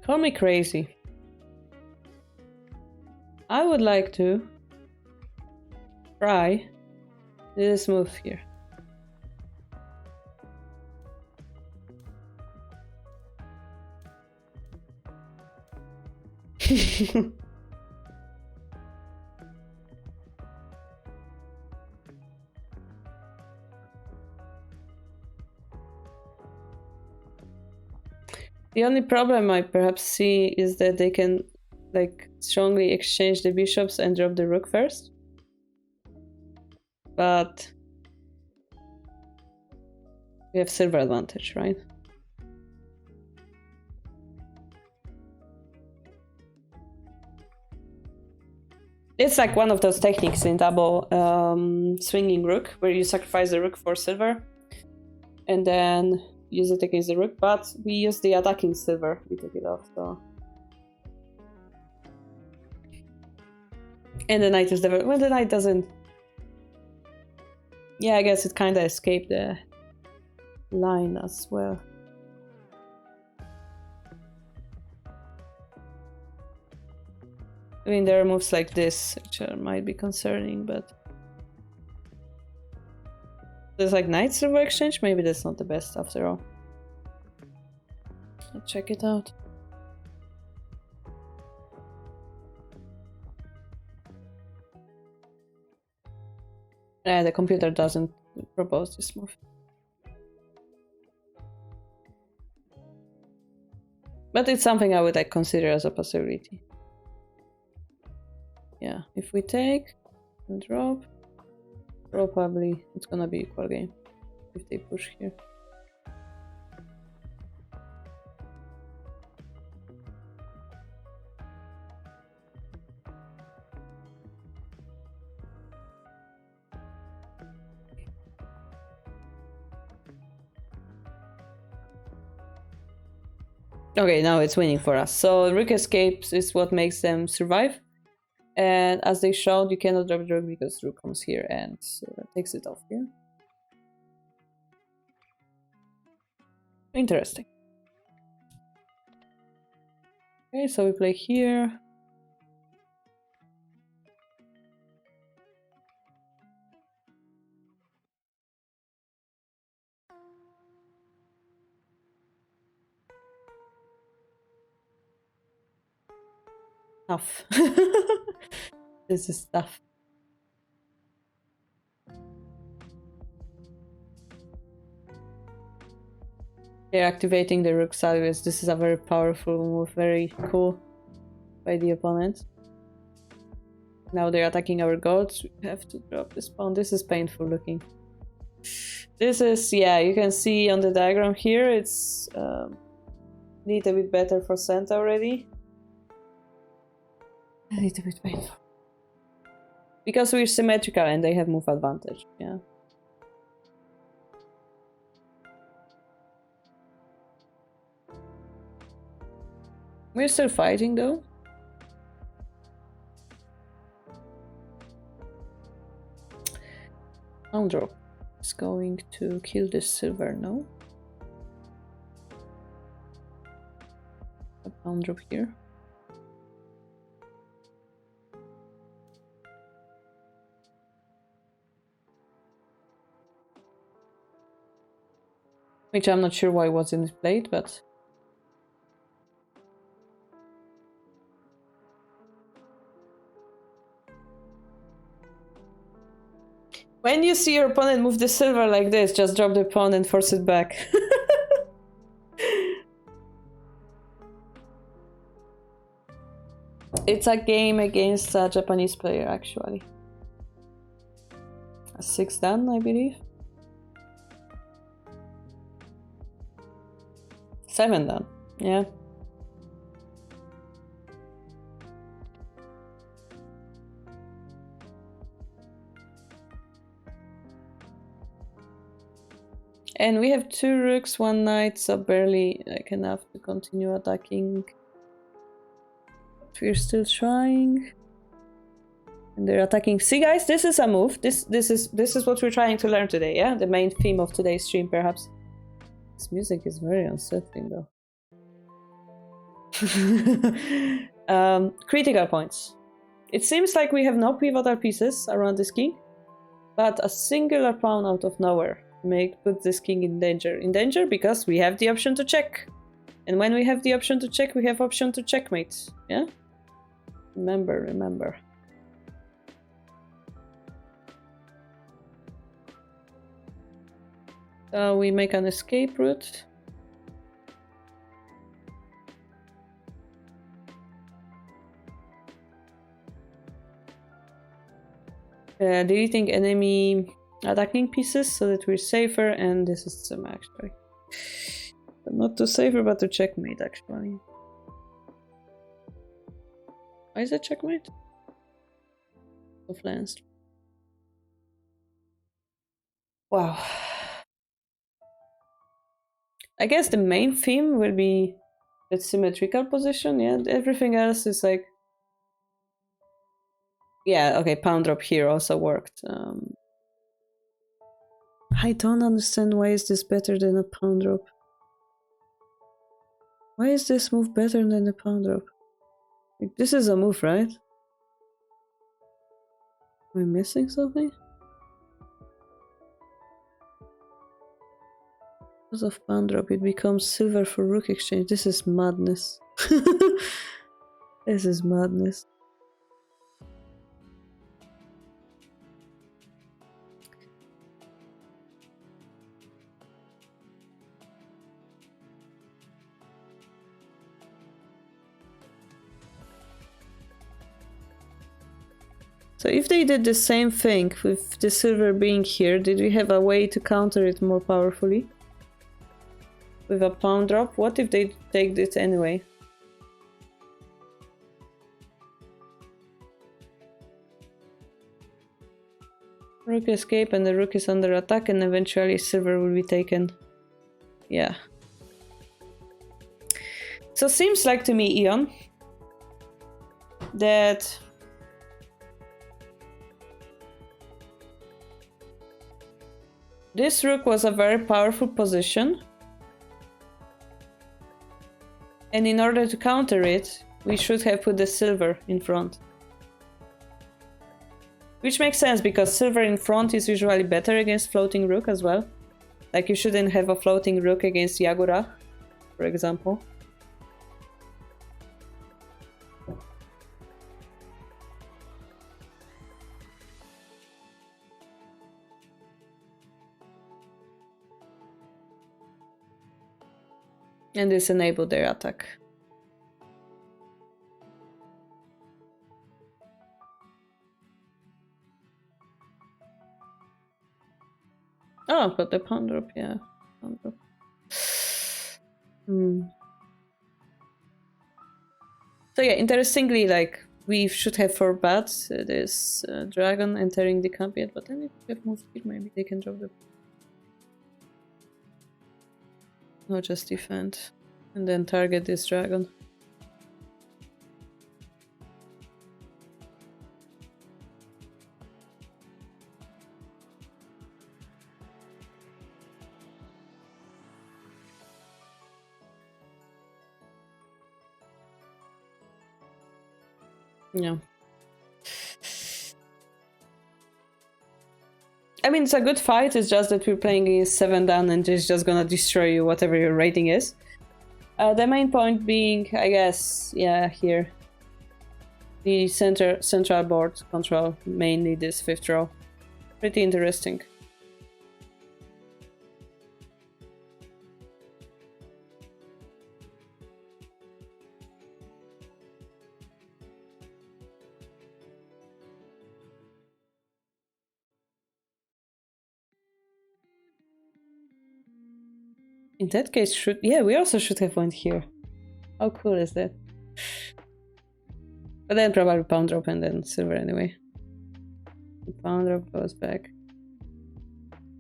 [SPEAKER 1] Call me crazy. I would like to try this move here. The only problem I perhaps see is that they can like strongly exchange the bishops and drop the rook first. But we have silver advantage, right? It's like one of those techniques in double swinging rook where you sacrifice the rook for silver and then use it against the rook, but we use the attacking silver. We took it off, so. And the knight is the well, the knight doesn't. Yeah, I guess it kind of escaped the line as well. I mean, there are moves like this which might be concerning, but there's like knight silver exchange. Maybe that's not the best after all. Let's check it out. The computer doesn't propose this move. But it's something I would like consider as a possibility. Yeah, if we take and drop, probably it's gonna be equal game if they push here. Okay, now it's winning for us. So rook escapes is what makes them survive. And as they showed, you cannot drop the rook because rook comes here and takes it off here. Interesting. Okay, so we play here. Tough. This is tough. They're activating the rook sideways. This is a very powerful move, very cool by the opponent. Now they're attacking our gods. We have to drop this pawn. This is painful looking. This is, yeah, you can see on the diagram here, it's a little bit better for center already. A little bit painful. Because we're symmetrical and they have move advantage, yeah. We're still fighting though. Pawn drop is going to kill this silver, no? pawn drop here. Which I'm not sure why wasn't played, but... When you see your opponent move the silver like this, just drop the pawn and force it back. It's a game against a Japanese player, actually. A 6 dan, I believe. 7 dan, yeah. And we have 2 rooks, 1 knight, so barely like enough to continue attacking. But we're still trying. And they're attacking. See, guys, this is a move. This is what we're trying to learn today, yeah? The main theme of today's stream, perhaps. This music is very unsettling, though. Critical points. It seems like we have no pivotal pieces around this king, but a singular pawn out of nowhere put this king in danger. In danger because we have the option to check. And when we have the option to check, we have option to checkmate. Yeah? Remember. So we make an escape route. Deleting enemy attacking pieces so that we're safer, and this is some actually. But not to safer, but to checkmate actually. Why is it checkmate? Of lands. Wow. I guess the main theme will be the symmetrical position, yeah? Everything else is like... Yeah, okay, pawn drop here also worked. I don't understand why is this better than a pawn drop. Why is this move better than a pawn drop? Like, this is a move, right? Am I missing something? Because of pawn drop, it becomes silver for rook exchange. This is madness. This is madness. So if they did the same thing with the silver being here, did we have a way to counter it more powerfully? With a pawn drop? What if they take this anyway? Rook escape and the rook is under attack and eventually silver will be taken. Yeah. So seems like to me, Ion, that this rook was a very powerful position, and in order to counter it, we should have put the silver in front. Which makes sense, because silver in front is usually better against floating rook as well. Like, you shouldn't have a floating rook against Yagura, for example. And this enabled their attack. Oh, but the pawn drop, yeah. Pawn drop. So yeah, interestingly, like, we should have 4 bats. This dragon entering the camp yet, but then if we have moved here, maybe they can drop the... No, just defend. And then target this dragon. Yeah. I mean, it's a good fight, it's just that we're playing against 7 down and it's just gonna destroy you, whatever your rating is. The main point being, I guess, yeah, here. The central board control, mainly this 5th row. Pretty interesting. In that case, yeah, we also should have went here. How cool is that? But then probably pawn drop and then silver anyway. The pawn drop goes back.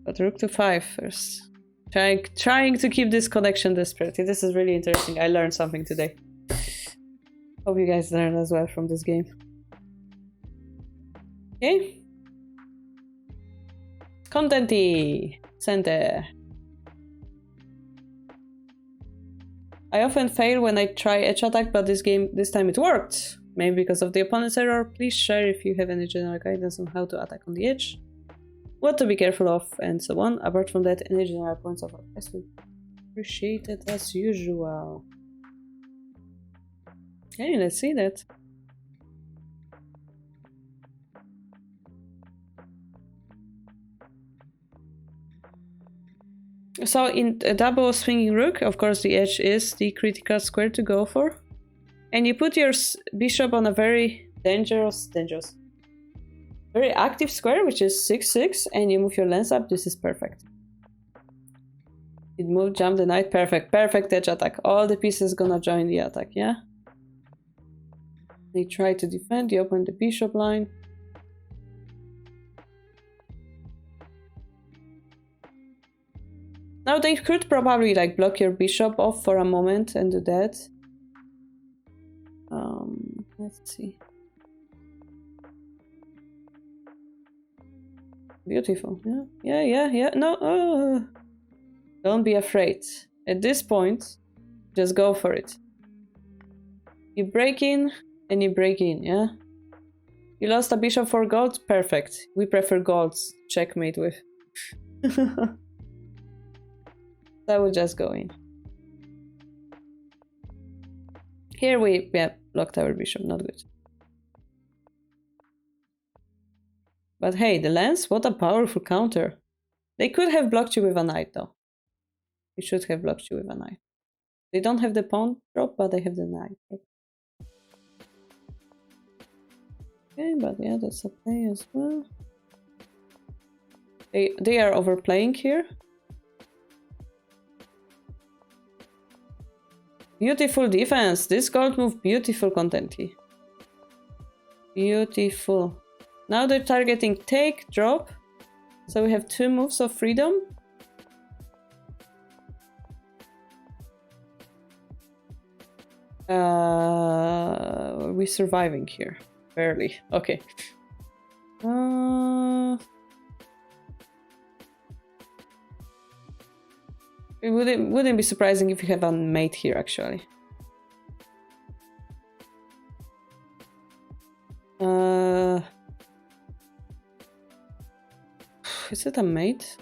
[SPEAKER 1] But rook to 5 first. Trying to keep this connection desperate. This is really interesting. I learned something today. Hope you guys learned as well from this game. Okay. Contenty. Center. I often fail when I try edge attack, but this time it worked. Maybe because of the opponent's error. Please share if you have any general guidance on how to attack on the edge, what to be careful of, and so on. Apart from that, any general points of advice would be appreciated as usual. Okay, let's see that. So in a double swinging rook, of course the edge is the critical square to go for. And you put your bishop on a very dangerous, very active square, which is 6-6, and you move your lens up. This is perfect. It moved, jump the knight, perfect, perfect edge attack. All the pieces gonna join the attack, yeah? They try to defend, you open the bishop line. Now they could probably like block your bishop off for a moment and do that. Let's see. Beautiful, yeah. No, don't be afraid. At this point, just go for it. You break in and you break in, yeah? You lost a bishop for gold? Perfect. We prefer golds. Checkmate with. That would just go in. Here we, blocked our bishop, not good. But hey, the lance, what a powerful counter. They could have blocked you with a knight though. They should have blocked you with a knight. They don't have the pawn drop, but they have the knight. Okay, but yeah, that's a play as well. They are overplaying here. Beautiful defense. This gold move, beautiful contenty. Beautiful. Now they're targeting take, drop. So we have 2 moves of freedom. We're surviving here. Barely. Okay. It wouldn't be surprising if you have a mate here, actually. Is it a mate?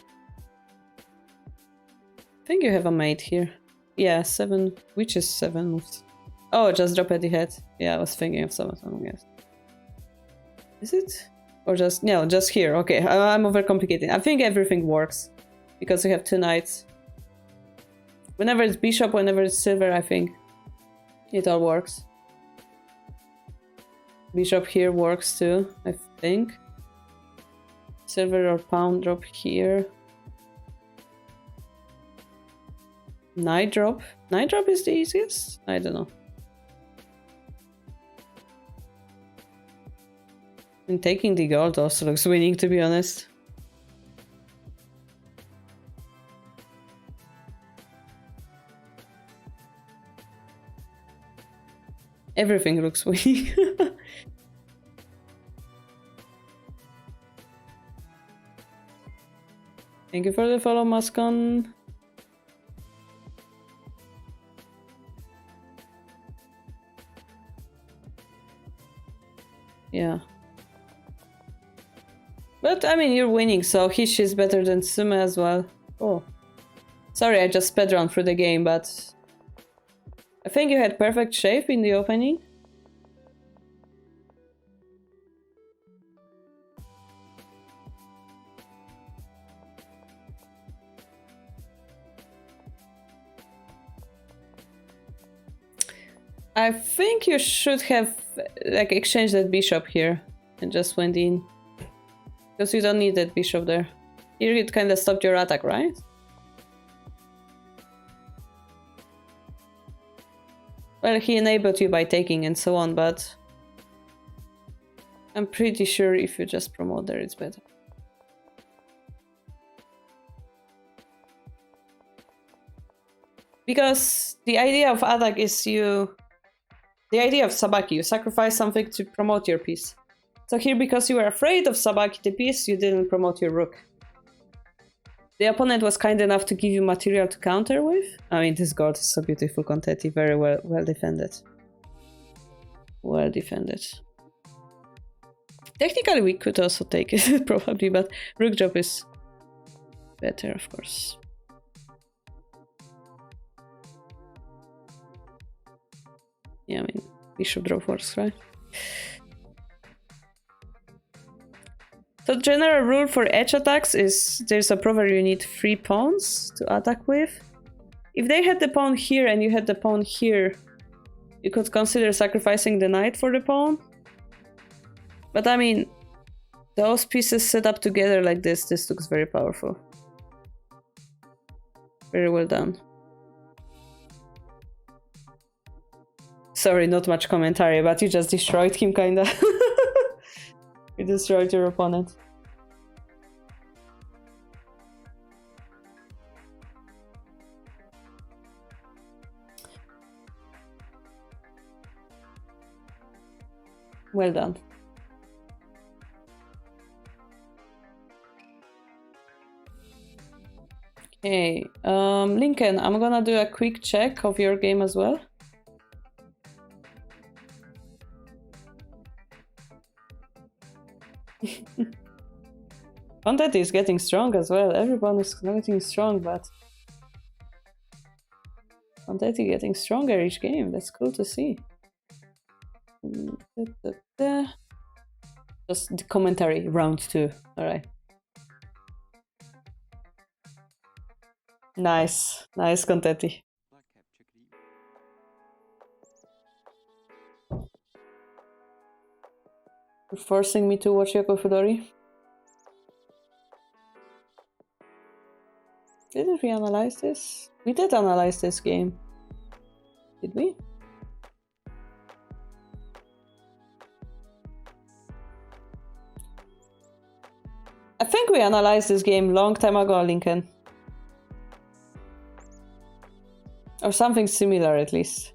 [SPEAKER 1] I think you have a mate here. Yeah, 7. Which is 7 moves? Oh, just drop at the head. Yeah, I was thinking of someone else. Is it? Or just... No, just here. Okay, I'm overcomplicating. I think everything works. Because we have 2 knights. Whenever it's bishop, whenever it's silver, I think it all works. Bishop here works too, I think. Silver or pawn drop here. Knight drop. Knight drop is the easiest? I don't know. And taking the gold also looks winning, to be honest. Everything looks winning. Thank you for the follow, Muscon. Yeah. But I mean, you're winning, so Hish is better than Sume as well. Oh. Sorry, I just sped around through the game, but I think you had perfect shape in the opening. I think you should have like exchanged that bishop here and just went in. Because you don't need that bishop there. Here it kind of stopped your attack, right? Well, he enabled you by taking and so on, but I'm pretty sure if you just promote there, it's better. Because the idea of attack is the idea of sabaki, you sacrifice something to promote your piece. So here, because you were afraid of sabaki the piece, you didn't promote your rook. The opponent was kind enough to give you material to counter with. I mean, this gold is so beautiful, Contetti. Very well defended. Well defended. Technically, we could also take it, probably, but rook drop is better, of course. Yeah, I mean, bishop drop works, right? So general rule for edge attacks is there's a proverb you need 3 pawns to attack with. If they had the pawn here and you had the pawn here, you could consider sacrificing the knight for the pawn. But I mean, those pieces set up together like this looks very powerful. Very well done. Sorry, not much commentary, but you just destroyed him, kinda. You destroyed your opponent. Well done. Okay, Lincoln, I'm gonna do a quick check of your game as well. Content is getting strong as well. Everyone is getting strong, but Content is getting stronger each game. That's cool to see. Just the commentary, round 2. Alright. Nice. Nice, Contetti. You're forcing me to watch Yoko Fudori. Didn't we analyze this? We did analyze this game. Did we? I think we analyzed this game long time ago, Lincoln. Or something similar, at least.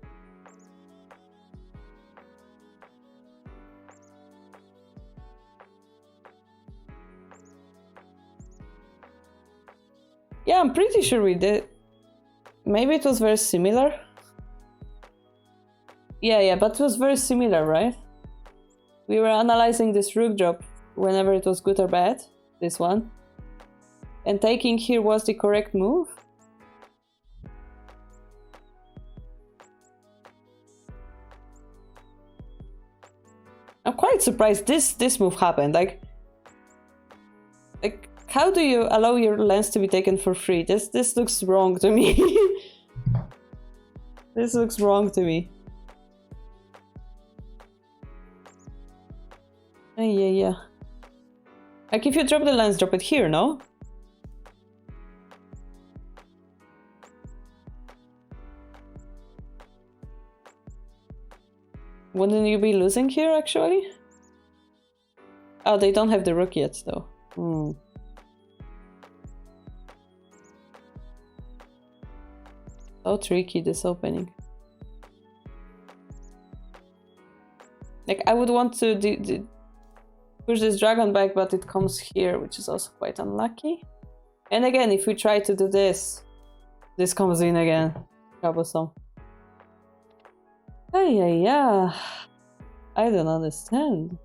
[SPEAKER 1] Yeah, I'm pretty sure we did. Maybe it was very similar. Yeah, but it was very similar, right? We were analyzing this rook drop whenever it was good or bad. This one. And taking here was the correct move. I'm quite surprised this move happened. Like how do you allow your lens to be taken for free? This looks wrong to me. This looks wrong to me. Yeah. Like if you drop the lens, drop it here, no? Wouldn't you be losing here, actually? Oh, they don't have the rook yet, though. So tricky, this opening. Like, I would want to push this dragon back, but it comes here, which is also quite unlucky. And again, if we try to do this, this comes in again. Troublesome. Yeah. I don't understand.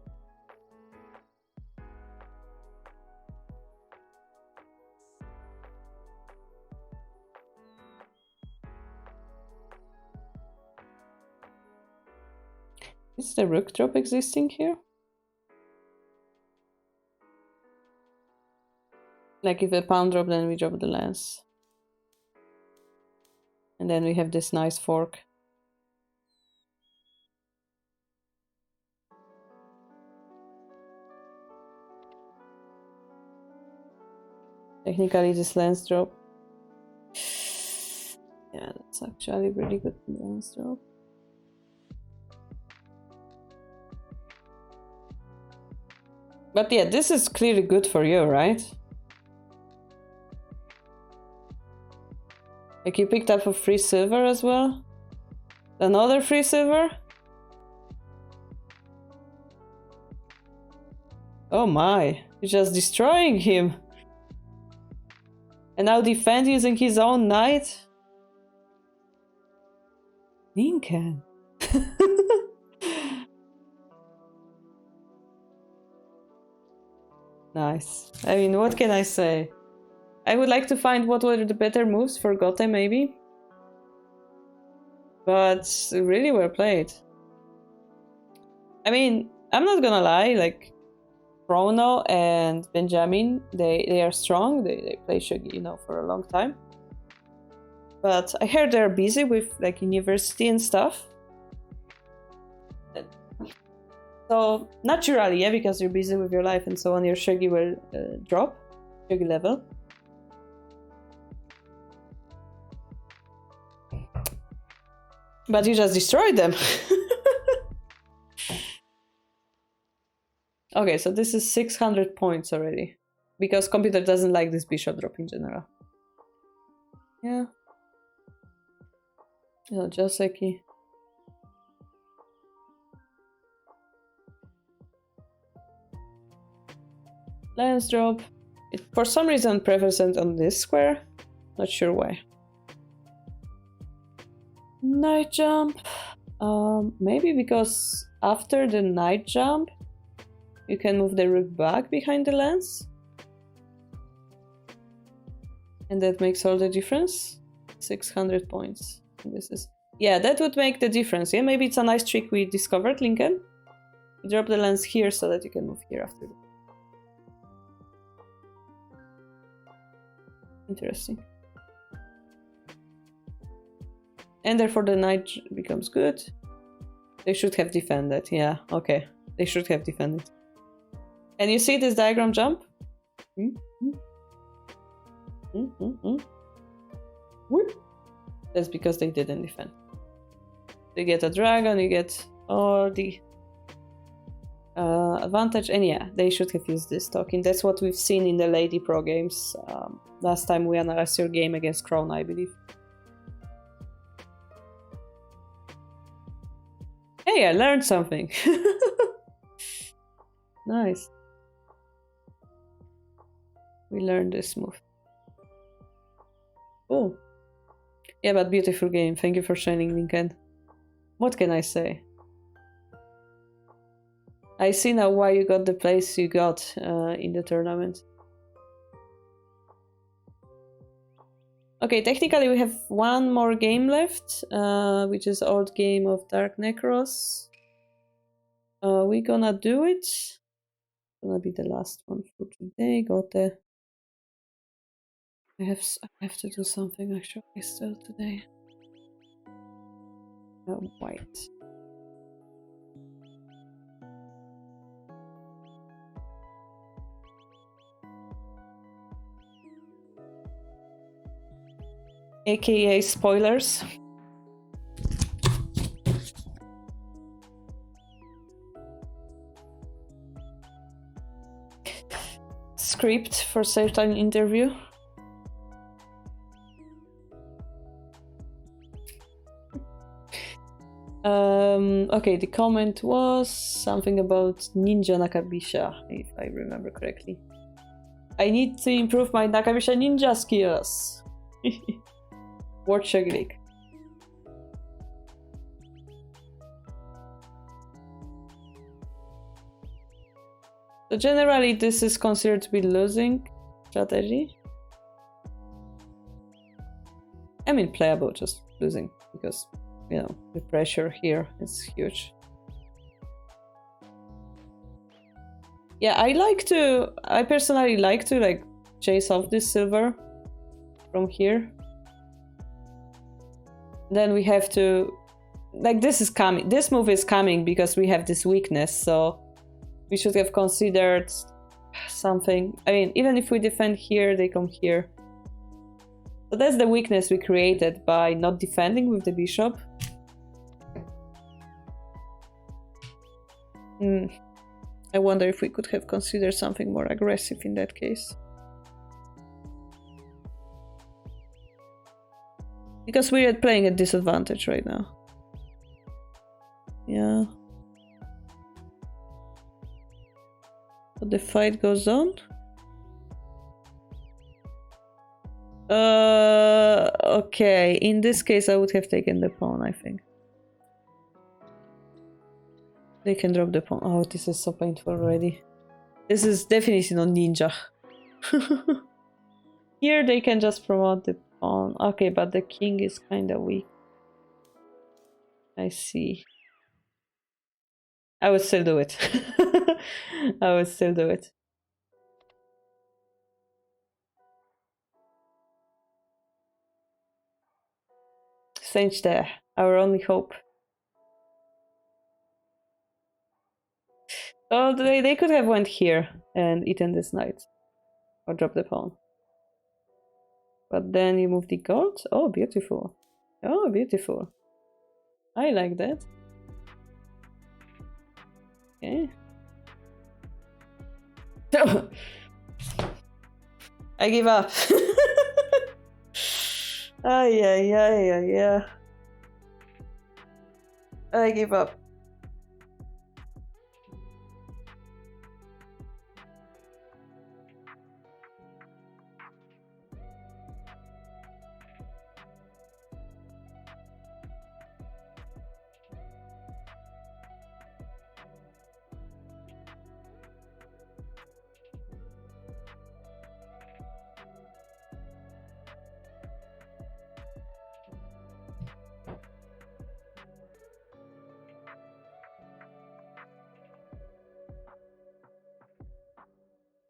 [SPEAKER 1] the rook drop existing here? Like if a pawn drop, then we drop the lance. And then we have this nice fork. Technically this lance drop. Yeah, that's actually really good lance drop. But yeah, this is clearly good for you, right? Like you picked up a free silver as well? Another free silver? Oh my, you're just destroying him. And now defend using his own knight? Lincoln. Nice. I mean, what can I say? I would like to find what were the better moves for Gote, maybe. But really well played. I mean, I'm not gonna lie, like Chrono and Benjamin, they are strong. They play Shogi, you know, for a long time. But I heard they're busy with like university and stuff. So naturally, yeah, because you're busy with your life and so on, your Shogi will drop, Shogi level. But you just destroyed them. Okay, so this is 600 points already. Because computer doesn't like this bishop drop in general. Yeah. No, Joseki. Lance drop. It for some reason prefers it on this square. Not sure why. Knight jump. Maybe because after the knight jump, you can move the rook back behind the lance. And that makes all the difference. 600 points. This is... Yeah, that would make the difference. Yeah, maybe it's a nice trick we discovered, Lincoln. You drop the lance here so that you can move here after. Interesting. And therefore the knight becomes good. They should have defended. Yeah, okay. They should have defended. And you see this diagram jump? That's because they didn't defend. You get a dragon, you get all the advantage. And yeah, they should have used this token. That's what we've seen in the Lady Pro games. Last time we analyzed your game against Crown, I believe. Hey, I learned something. Nice. We learned this move. Oh. Yeah, but beautiful game. Thank you for sharing, Lincoln. What can I say? I see now why you got the place you got in the tournament. Okay, technically we have one more game left, which is Old Game of Dark Necros. We're gonna do it. It's gonna be the last one for today. Got the... I have to do something actually still today. White. AKA spoilers. Script for certain interview. Okay, the comment was something about Ninja Nakabisha, if I remember correctly. I need to improve my Nakabisha ninja skills. Watch Shogi League. So generally this is considered to be losing strategy. I mean playable, just losing, because, you know, the pressure here is huge. Yeah, I personally like to like chase off this silver from here. Then we have to, like, this is coming. This move is coming because we have this weakness, so we should have considered something. I mean, even if we defend here, they come here. So that's the weakness we created by not defending with the bishop. I wonder if we could have considered something more aggressive in that case. Because we're playing at disadvantage right now. Yeah. But the fight goes on. Okay. In this case, I would have taken the pawn, I think. They can drop the pawn. Oh, this is so painful already. This is definitely not ninja. Here they can just promote the pawn. Okay, but the king is kind of weak. I see. I would still do it. I would still do it. Sage there. Our only hope. Oh, they could have went here and eaten this knight. Or drop the pawn. But then you move the gold? Oh, beautiful. Oh, beautiful. I like that. Okay. I give up. Yeah. I give up.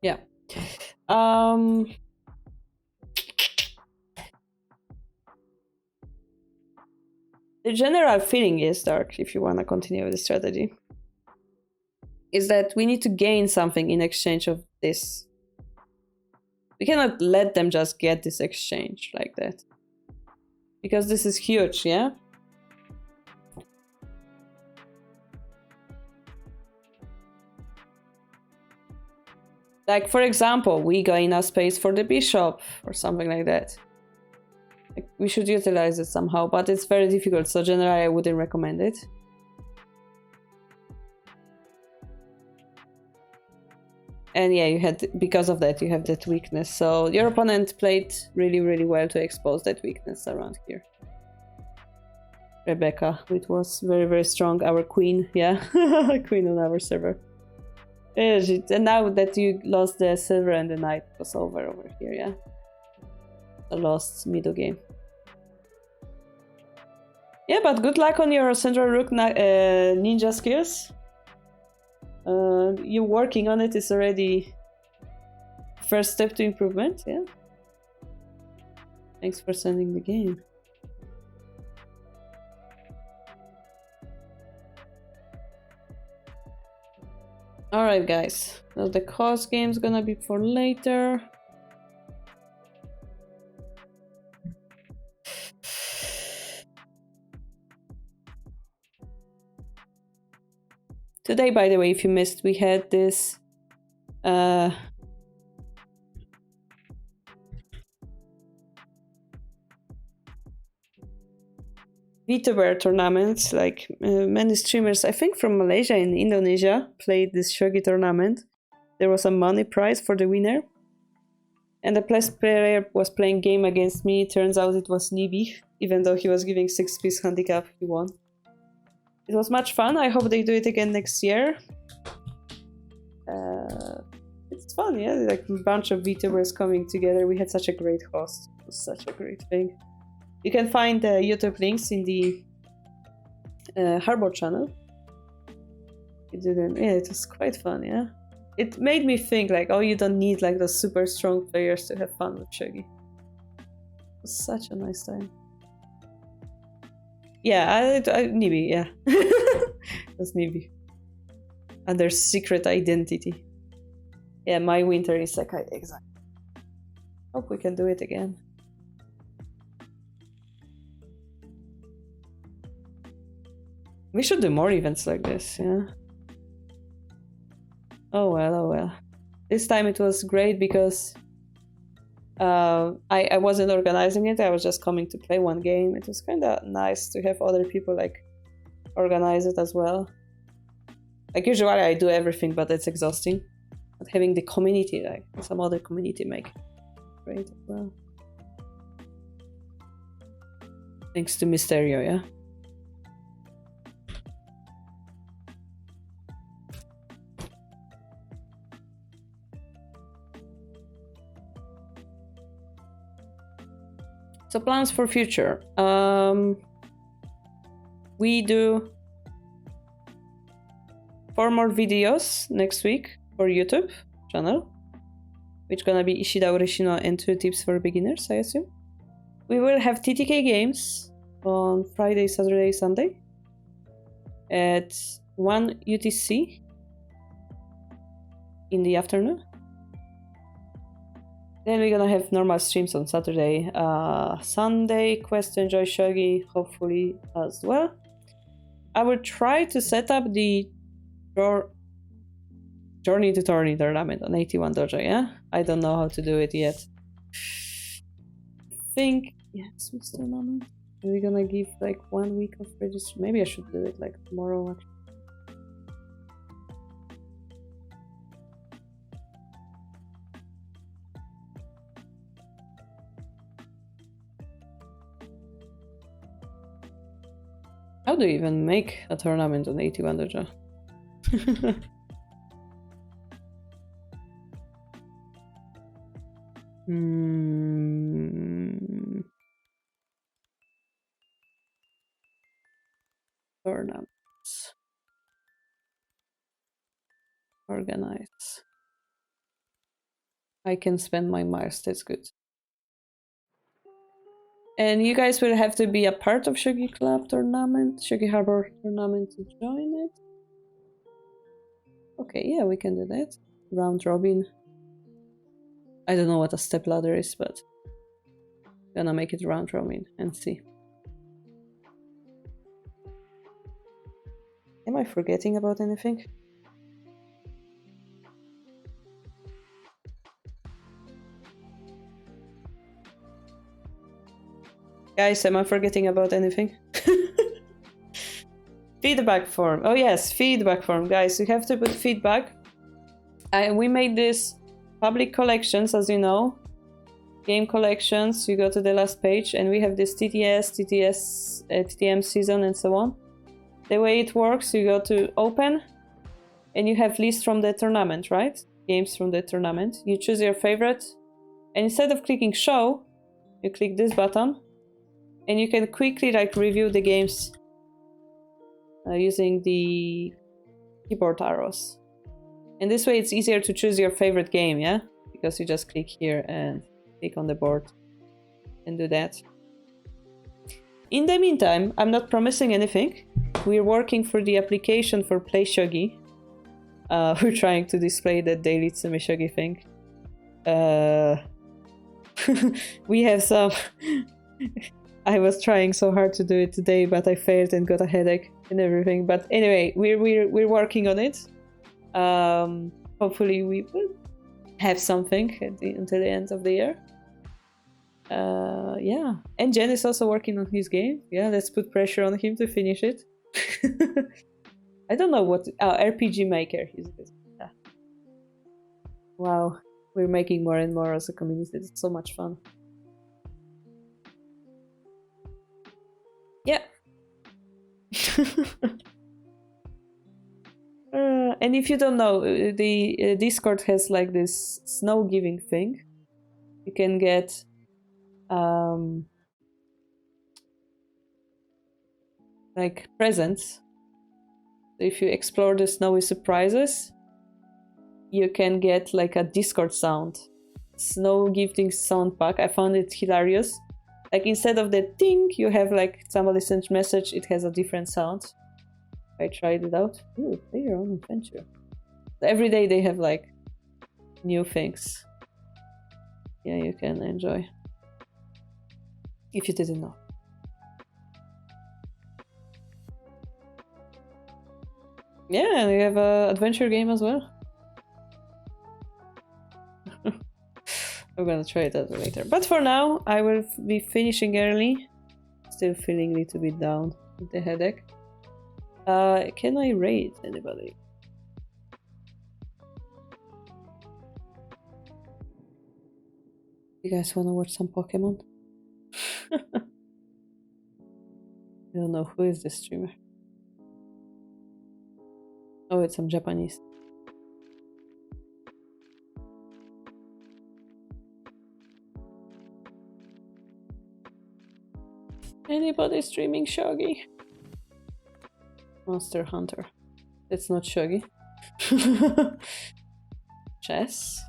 [SPEAKER 1] Yeah. The general feeling is, Dark, if you want to continue with the strategy, is that we need to gain something in exchange of this. We cannot let them just get this exchange like that. Because this is huge, yeah? Like, for example, we gain a space for the bishop or something like that. Like, we should utilize it somehow, but it's very difficult, so generally I wouldn't recommend it. And yeah, you had, because of that, you have that weakness. So your opponent played really, really well to expose that weakness around here. Rebecca, it was very, very strong. Our queen, yeah, queen on our server. And now that you lost the silver and the knight was over here, yeah. I lost middle game. Yeah, but good luck on your central rook ninja skills. You working on it is already first step to improvement, yeah. Thanks for sending the game. Alright guys, now the cost game's gonna be for later. Today, by the way, if you missed, we had this VTuber tournaments, like many streamers, I think from Malaysia and Indonesia, played this Shogi tournament. There was a money prize for the winner. And the player was playing game against me. Turns out it was Nibi. Even though he was giving 6-piece handicap, he won. It was much fun. I hope they do it again next year. It's fun, yeah? Like a bunch of VTubers coming together. We had such a great host. It was such a great thing. You can find the YouTube links in the Harbour channel. Yeah, it was quite fun, yeah? it made me think like, oh, you don't need like those super strong players to have fun with Shogi. It was such a nice time. Yeah, Nibi, yeah. That's Nibi. And their secret identity. Yeah, my winter isekai, exactly. Hope we can do it again. We should do more events like this, yeah. Oh well, oh well. This time it was great because I wasn't organizing it, I was just coming to play one game. It was kind of nice to have other people like organize it as well. Like usually I do everything, but it's exhausting. But having the community, like some other community, make it great as well. Thanks to Mysterio, yeah? So plans for future. We do 4 more videos next week for YouTube channel, which gonna be Ishida Ureshino and 2 tips for beginners, I assume. We will have TTK games on Friday, Saturday, Sunday at 1 UTC in the afternoon. Then we're gonna have normal streams on Saturday. Sunday, Quest to Enjoy Shogi, hopefully as well. I will try to set up the Journey to Tourney tournament on 81 Dojo, yeah? I don't know how to do it yet. I think, yeah, Swiss tournament. We're gonna give like 1 week of registration. Maybe I should do it like tomorrow, actually. How do you even make a tournament on 81 Dojo? Tournaments. Organize. I can spend my miles, that's good. And you guys will have to be a part of Shogi Club tournament, Shogi Harbour tournament to join it. Okay, yeah, we can do that. Round robin. I don't know what a step ladder is, but gonna make it round robin and see. Am I forgetting about anything? Guys, am I forgetting about anything? Feedback form. Oh yes, feedback form. Guys, you have to put feedback. We made this public collections, as you know. Game collections, you go to the last page, and we have this TTM season and so on. The way it works, you go to open, and you have lists from the tournament, right? Games from the tournament. You choose your favorite, and instead of clicking show, you click this button, and you can quickly like review the games using the keyboard arrows. And this way it's easier to choose your favorite game, yeah? Because you just click here and click on the board and do that. In the meantime, I'm not promising anything. We're working for the application for Play Shogi. We're trying to display that daily Tsume Shogi thing. We have some... I was trying so hard to do it today, but I failed and got a headache and everything. But anyway, we're working on it. Hopefully we will have something until the end of the year. Yeah, and Jen is also working on his game. Yeah, let's put pressure on him to finish it. I don't know what RPG Maker. Yeah. Wow, we're making more and more as a community. It's so much fun. Yeah. And if you don't know, the Discord has like this snow giving thing. You can get like presents. So if you explore the snowy surprises, you can get like a Discord sound. Snow gifting sound pack. I found it hilarious. Like instead of the ting, you have like somebody sent message, it has a different sound. I tried it out. Ooh, play your own adventure. Every day they have like new things. Yeah, you can enjoy. If you didn't know. Yeah, and we have an adventure game as well. I'm gonna try it out later. But for now, I will be finishing early. Still feeling a little bit down with the headache. Can I raid anybody? You guys wanna watch some Pokemon? I don't know who is the streamer. Oh, it's some Japanese. Anybody streaming Shogi? Monster Hunter. It's not Shogi. Chess.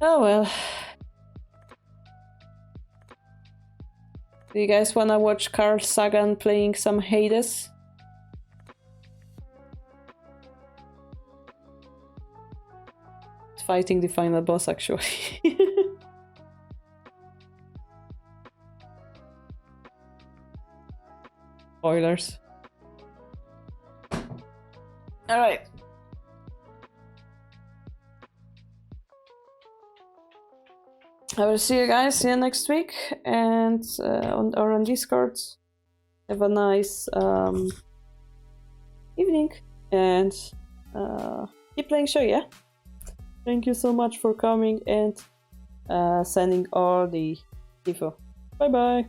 [SPEAKER 1] Oh well. Do you guys wanna watch Carl Sagan playing some Hades? Fighting the final boss, actually. Spoilers. Alright. I will see you guys next week and on Discord. Have a nice evening and keep playing show, yeah? Thank you so much for coming and sending all the info. Bye bye!